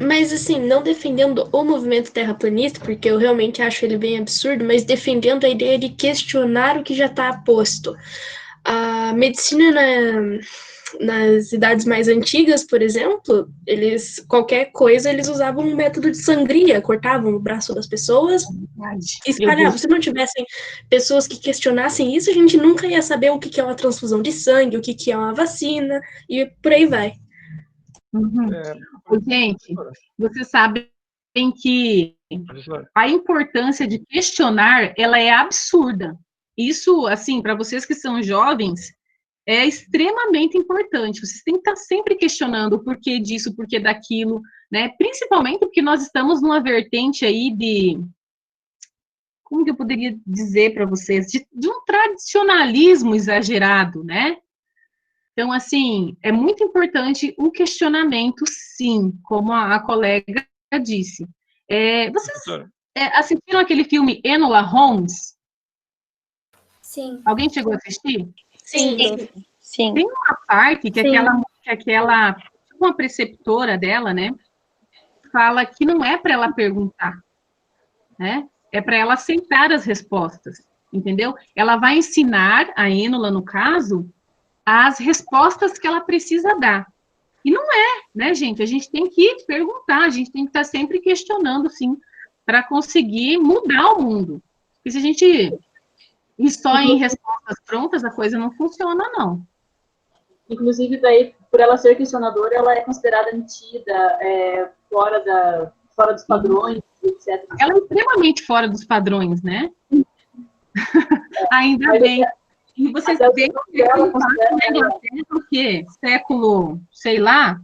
Mas, assim, não defendendo o movimento terraplanista, porque eu realmente acho ele bem absurdo, mas defendendo a ideia de questionar o que já está posto. A medicina nas idades mais antigas, por exemplo, qualquer coisa, eles usavam um método de sangria, cortavam o braço das pessoas e espalhavam. Se não tivessem pessoas que questionassem isso, a gente nunca ia saber o que é uma transfusão de sangue, o que é uma vacina, e por aí vai. Uhum. Gente, vocês sabem que a importância de questionar, ela é absurda. Isso, assim, para vocês que são jovens, é extremamente importante. Vocês têm que estar sempre questionando o porquê disso, o porquê daquilo, né? Principalmente porque nós estamos numa vertente aí de... Como que eu poderia dizer para vocês? De um tradicionalismo exagerado, né? Então, assim, é muito importante o questionamento, sim, como a colega disse. Vocês assistiram aquele filme Enola Holmes? Sim. Alguém chegou a assistir? Sim. Sim. Tem uma parte que aquela uma preceptora dela, né, fala que não é para ela perguntar, né? É para ela aceitar as respostas, entendeu? Ela vai ensinar a Enola, no caso, as respostas que ela precisa dar. E não é, né, gente? A gente tem que perguntar, a gente tem que estar sempre questionando, sim, para conseguir mudar o mundo. Porque se a gente ir só em respostas prontas, a coisa não funciona, não. Inclusive, daí, por ela ser questionadora, ela é considerada metida, fora dos padrões, etc. Ela é extremamente fora dos padrões, né? Ainda bem. E vocês veem que ela o quê? Século, sei lá,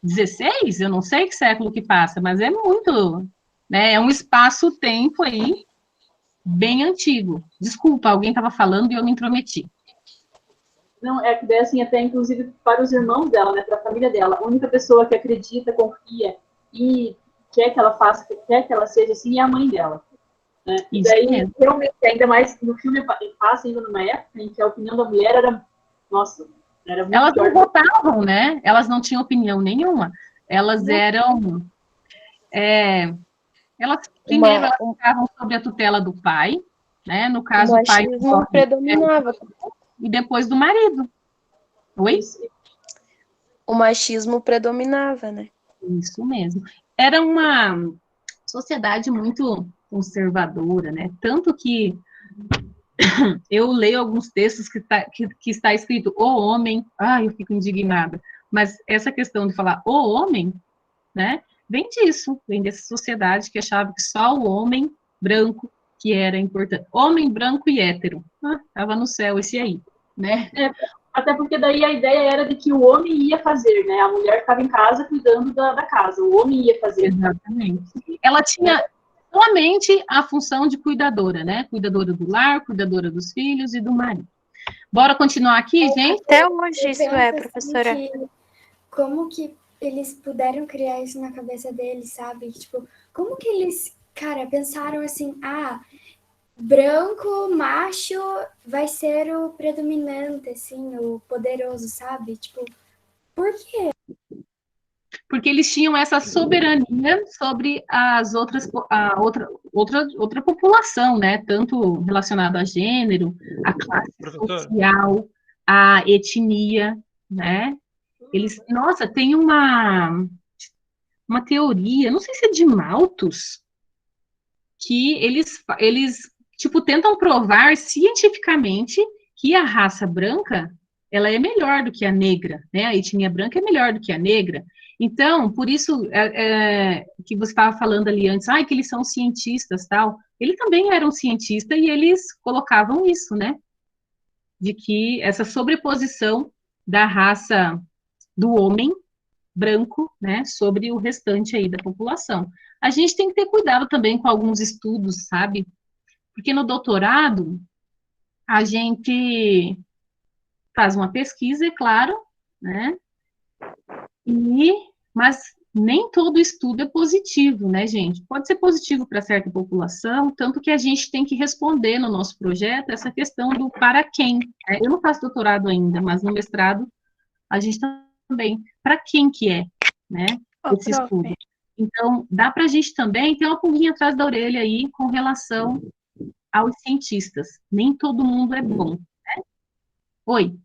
16? Eu não sei que século que passa, mas é muito, né? É um espaço-tempo aí bem antigo. Desculpa, alguém estava falando e eu me intrometi. Não, é que daí, assim, até inclusive para os irmãos dela, né, para a família dela, a única pessoa que acredita, confia e quer que ela faça, quer que ela seja assim, é a mãe dela. Né? E daí, realmente, ainda mais, no filme passa ainda numa época em que a opinião da mulher era, nossa, era muito Elas não votavam, né? Elas não tinham opinião nenhuma. Elas eram... elas, primeiro, elas ficavam sob a tutela do pai, né? No caso, o pai... predominava. E depois do marido. Oi? O machismo predominava, né? Isso mesmo. Era uma sociedade muito conservadora, né? Tanto que eu leio alguns textos que está escrito o homem, eu fico indignada. Mas essa questão de falar o homem, né? Vem disso, vem dessa sociedade que achava que só o homem branco que era importante. Homem branco e hétero. Tava no céu esse aí, né? Até porque daí a ideia era de que o homem ia fazer, né? A mulher ficava em casa cuidando da casa, o homem ia fazer. Exatamente. Ela tinha somente a função de cuidadora, né? Cuidadora do lar, cuidadora dos filhos e do marido. Bora continuar aqui, gente? Até hoje isso professora. Como que eles puderam criar isso na cabeça deles, sabe? Tipo, como que eles, cara, pensaram assim, branco, macho, vai ser o predominante, assim, o poderoso, sabe? Tipo, por quê? Porque eles tinham essa soberania sobre as outra população, né? Tanto relacionado a gênero, a classe social, a etnia, né? Eles, nossa, tem uma teoria, não sei se é de Malthus, que eles tipo, tentam provar cientificamente que a raça branca, ela é melhor do que a negra, né? A etnia branca é melhor do que a negra. Então, por isso que você estava falando ali antes, que eles são cientistas, tal. Ele também era um cientista e eles colocavam isso, né? De que essa sobreposição da raça do homem branco, né, sobre o restante aí da população. A gente tem que ter cuidado também com alguns estudos, sabe? Porque no doutorado, a gente faz uma pesquisa, é claro, né? Mas nem todo estudo é positivo, né, gente? Pode ser positivo para certa população, tanto que a gente tem que responder no nosso projeto essa questão do para quem. Né? Eu não faço doutorado ainda, mas no mestrado a gente também, para quem que é, né, esse estudo. Então, dá para a gente também ter uma pulguinha atrás da orelha aí com relação aos cientistas. Nem todo mundo é bom, né? Oi.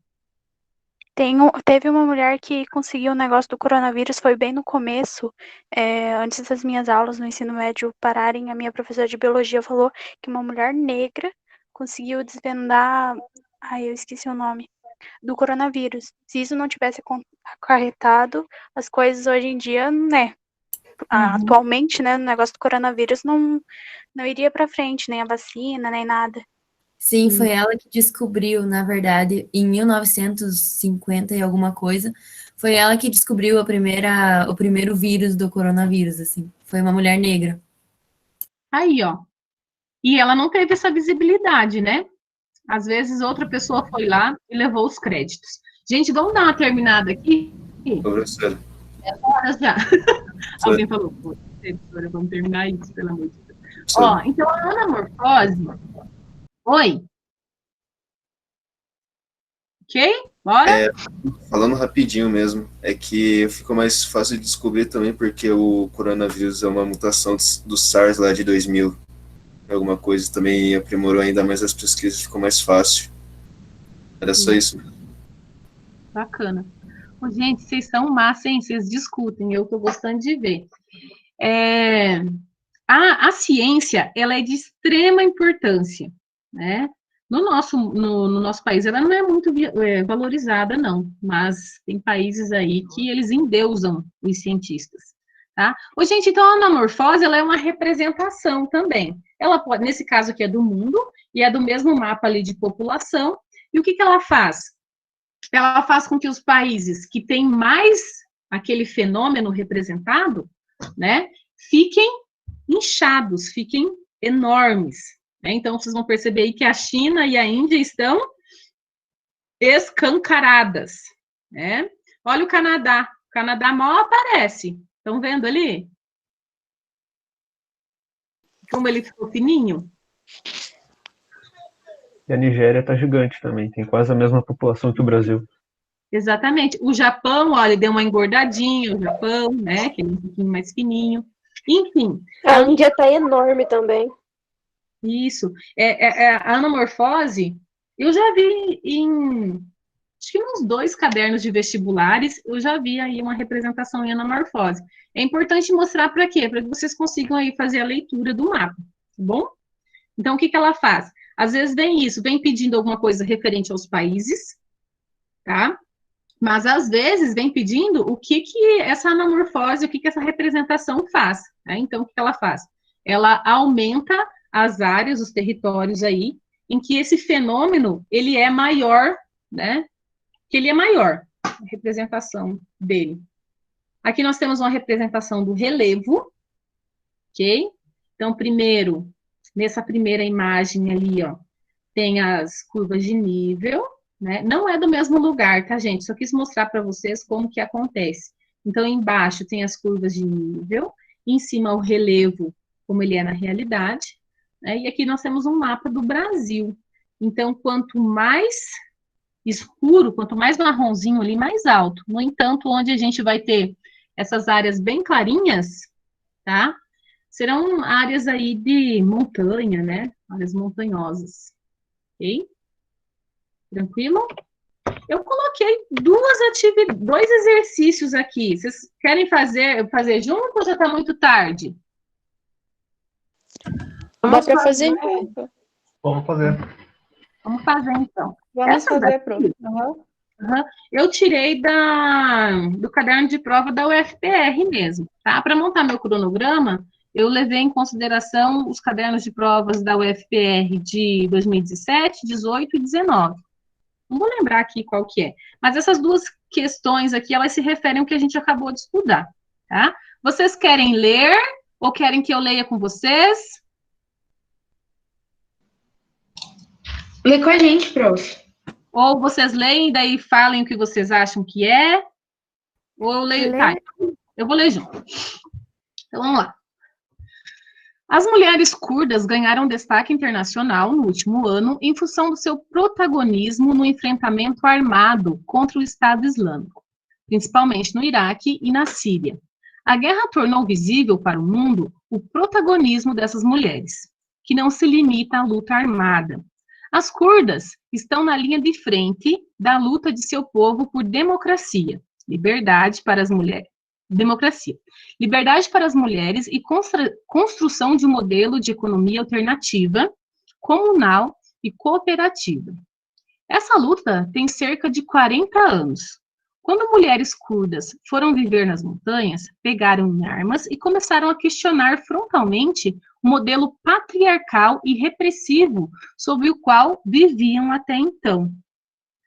Teve uma mulher que conseguiu o negócio do coronavírus, foi bem no começo, antes das minhas aulas no ensino médio pararem, a minha professora de biologia falou que uma mulher negra conseguiu desvendar, eu esqueci o nome, do coronavírus. Se isso não tivesse acarretado, as coisas hoje em dia, né, atualmente, né, o negócio do coronavírus não iria para frente, nem a vacina, nem nada. Sim, foi ela que descobriu, na verdade, em 1950 e alguma coisa, foi ela que descobriu o primeiro vírus do coronavírus, assim. Foi uma mulher negra. Aí, ó. E ela não teve essa visibilidade, né? Às vezes outra pessoa foi lá e levou os créditos. Gente, vamos dar uma terminada aqui? Professora. É horas já. Alguém falou, professora, vamos terminar isso, pelo amor de Deus. Ó, então a anamorfose. Oi. Ok? Bora? Falando rapidinho mesmo, é que ficou mais fácil de descobrir também porque o coronavírus é uma mutação do SARS lá de 2000. Alguma coisa também aprimorou ainda mais as pesquisas, ficou mais fácil. Era só isso mesmo. Bacana. Gente, vocês são massa, hein? Vocês discutem, eu tô gostando de ver. A ciência, ela é de extrema importância, né? No nosso país, ela não é muito valorizada, não, mas tem países aí que eles endeusam os cientistas, tá? Gente, então a anamorfose, ela é uma representação também. Ela pode, nesse caso aqui é do mundo, e é do mesmo mapa ali de população, e o que ela faz? Ela faz com que os países que têm mais aquele fenômeno representado, né, fiquem inchados, fiquem enormes. Né? Então, vocês vão perceber aí que a China e a Índia estão escancaradas. Né? Olha o Canadá. O Canadá mal aparece. Estão vendo ali? Como ele ficou fininho? E a Nigéria está gigante também, tem quase a mesma população que o Brasil. Exatamente. O Japão, olha, deu uma engordadinha, o Japão, né, que é um pouquinho mais fininho. Enfim. A Índia está enorme também. Isso. A anamorfose, eu já vi acho que nos 2 cadernos de vestibulares, eu já vi aí uma representação em anamorfose. É importante mostrar para quê? Para que vocês consigam aí fazer a leitura do mapa, tá bom? Então, o que ela faz? Às vezes vem pedindo alguma coisa referente aos países, tá? Mas, às vezes, vem pedindo o que essa anamorfose, o que essa representação faz. Né? Então, o que ela faz? Ela aumenta as áreas, os territórios aí, em que esse fenômeno, ele é maior, né? Que ele é maior, a representação dele. Aqui nós temos uma representação do relevo, ok? Então, primeiro, nessa primeira imagem ali, ó, tem as curvas de nível, né? Não é do mesmo lugar, tá, gente? Só quis mostrar para vocês como que acontece. Então, embaixo tem as curvas de nível, em cima o relevo, como ele é na realidade, né? E aqui nós temos um mapa do Brasil. Então, quanto mais escuro, quanto mais marronzinho ali, mais alto. No entanto, onde a gente vai ter essas áreas bem clarinhas, tá? Serão áreas aí de montanha, né? Áreas montanhosas. Ok? Tranquilo? Eu coloquei dois exercícios aqui. Vocês querem fazer junto ou já está muito tarde? Dá para fazer. Vamos fazer. Vamos fazer, então. Vamos fazer, prof. Eu tirei do caderno de prova da UFPR mesmo, tá? Para montar meu cronograma, eu levei em consideração os cadernos de provas da UFPR de 2017, 18 e 19. Não vou lembrar aqui qual que é. Mas essas duas questões aqui, elas se referem ao que a gente acabou de estudar, tá? Vocês querem ler ou querem que eu leia com vocês? Lê com a gente, prof. Ou vocês leem e daí falem o que vocês acham que é? Ou eu leio... Tá, eu vou ler junto. Então, vamos lá. As mulheres curdas ganharam destaque internacional no último ano em função do seu protagonismo no enfrentamento armado contra o Estado Islâmico, principalmente no Iraque e na Síria. A guerra tornou visível para o mundo o protagonismo dessas mulheres, que não se limita à luta armada. As curdas estão na linha de frente da luta de seu povo por democracia, liberdade para as mulheres. Liberdade para as mulheres e construção de um modelo de economia alternativa, comunal e cooperativa. Essa luta tem cerca de 40 anos. Quando mulheres curdas foram viver nas montanhas, pegaram em armas e começaram a questionar frontalmente o modelo patriarcal e repressivo sobre o qual viviam até então.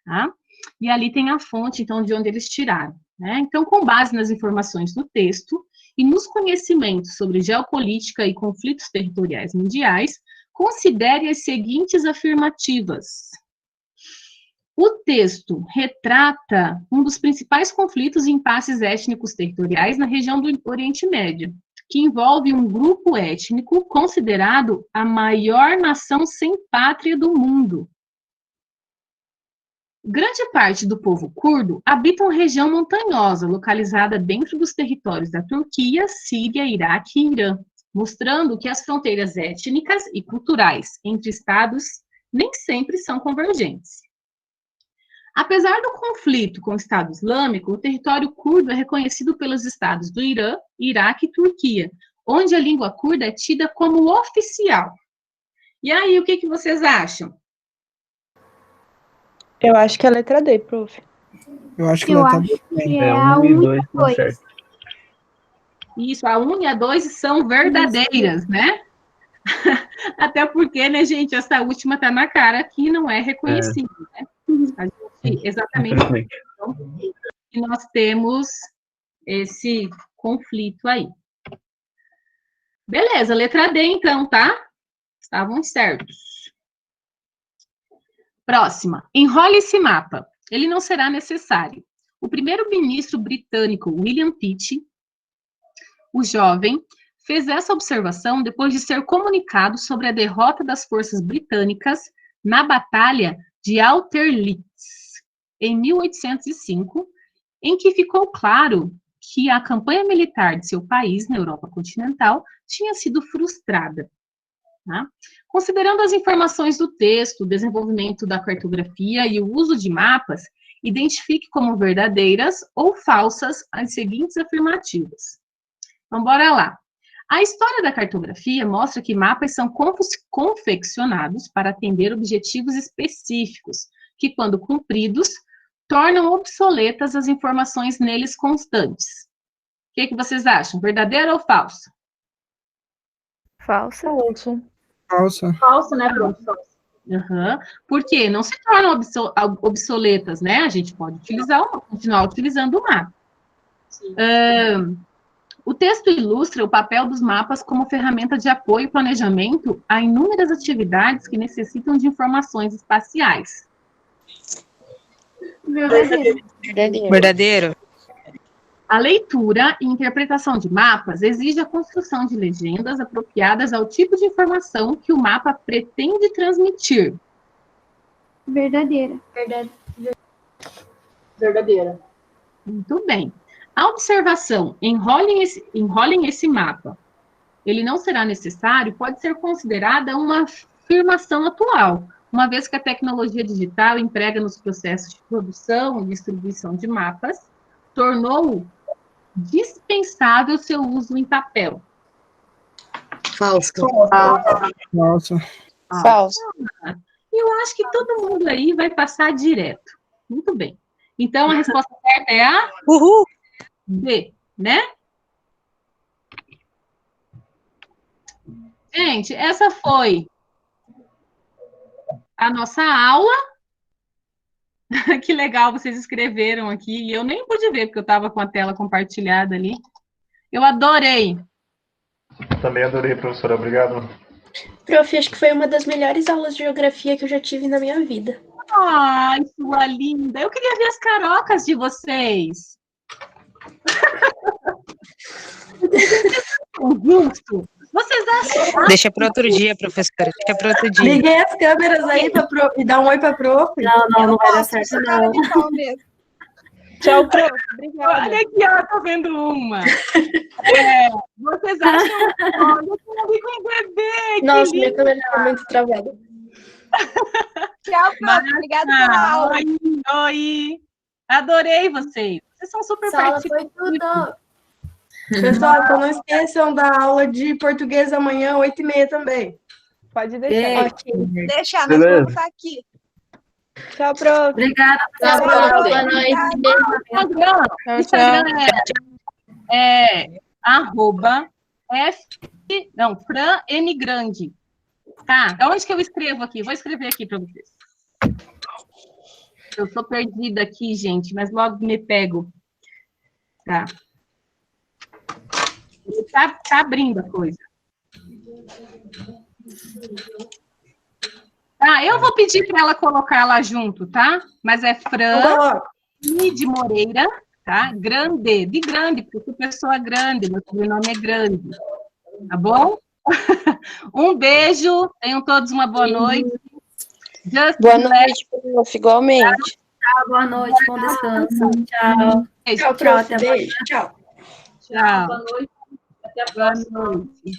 Tá? E ali tem a fonte, então, de onde eles tiraram. Né? Então, com base nas informações do texto e nos conhecimentos sobre geopolítica e conflitos territoriais mundiais, considere as seguintes afirmativas. O texto retrata um dos principais conflitos e impasses étnicos territoriais na região do Oriente Médio, que envolve um grupo étnico considerado a maior nação sem pátria do mundo. Grande parte do povo curdo habita uma região montanhosa, localizada dentro dos territórios da Turquia, Síria, Iraque e Irã, mostrando que as fronteiras étnicas e culturais entre estados nem sempre são convergentes. Apesar do conflito com o Estado Islâmico, o território curdo é reconhecido pelos estados do Irã, Iraque e Turquia, onde a língua curda é tida como oficial. E aí, o que vocês acham? Eu acho que é a letra D, prof. Eu acho que a letra D também. É 1 e 2 estão certo. Isso, a 1 e a 2 são verdadeiras, né? Até porque, né, gente, essa última tá na cara que não é reconhecida, né? A gente, exatamente. Então, que nós temos esse conflito aí. Beleza, letra D, então, tá? Estavam certos. Próxima. Enrole esse mapa. Ele não será necessário. O primeiro-ministro britânico William Pitt, o jovem, fez essa observação depois de ser comunicado sobre a derrota das forças britânicas na Batalha de Austerlitz, em 1805, em que ficou claro que a campanha militar de seu país na Europa continental tinha sido frustrada. Tá? Considerando as informações do texto, o desenvolvimento da cartografia e o uso de mapas, identifique como verdadeiras ou falsas as seguintes afirmativas. Então, bora lá. A história da cartografia mostra que mapas são confeccionados para atender objetivos específicos, que, quando cumpridos, tornam obsoletas as informações neles constantes. O que vocês acham? Verdadeira ou falsa? Falsa. Falsa. Falsa, né, prof? Uhum. Por quê? Não se tornam obsoletas, né? A gente pode continuar utilizando o mapa. O texto ilustra o papel dos mapas como ferramenta de apoio e planejamento a inúmeras atividades que necessitam de informações espaciais. Verdadeiro. A leitura e interpretação de mapas exige a construção de legendas apropriadas ao tipo de informação que o mapa pretende transmitir. Verdadeira. Verdadeira. Muito bem. A observação, enrolem esse mapa, ele não será necessário, pode ser considerada uma afirmação atual, uma vez que a tecnologia digital emprega nos processos de produção e distribuição de mapas, tornou dispensável seu uso em papel. Falso. Nossa. Falso. Eu acho que todo mundo aí vai passar direto. Muito bem. Então, a resposta certa é a D, né? Gente, essa foi a nossa aula. Que legal, vocês escreveram aqui. E eu nem pude ver, porque eu estava com a tela compartilhada ali. Eu adorei. Também adorei, professora. Obrigado. Prof, acho que foi uma das melhores aulas de geografia que eu já tive na minha vida. Ai, sua linda. Eu queria ver as carocas de vocês. Justo. Vocês acham? Deixa para outro dia, professora. Deixa para outro dia. Liguei as câmeras aí e dá um oi pra prof. Não vai dar certo, não. Tchau, prof. Obrigada. Olha aqui, ó, tô vendo uma. Vocês acham? Olha, eu tô ali com o bebê. Nossa, minha câmera tá muito travada. Tchau, prof. Obrigada pela aula. Oi. Adorei vocês. Vocês são super Foi tudo. Pessoal, então não esqueçam da aula de português amanhã, 8h30 também. Pode deixar. Deixa, nós vamos estar aqui. Tchau, prof. Obrigada. Tchau, prof. Boa noite. Instagram é Fran M Grande. Tá? Onde que eu escrevo aqui? Vou escrever aqui para vocês. Eu sou perdida aqui, gente, mas logo me pego. Tá. Tá abrindo a coisa. Tá, eu vou pedir para ela colocar lá junto, tá? Mas é Fran de Moreira, tá? Grande, de grande, porque eu sou pessoa grande, meu sobrenome é grande. Tá bom? Um beijo, tenham todos uma boa noite. Boa noite, prof, igualmente. Tchau, boa noite, bom descanso. Tchau. Tchau, prof. Beijo. Tchau. Tchau. Boa noite. Até a Boa próxima. noite.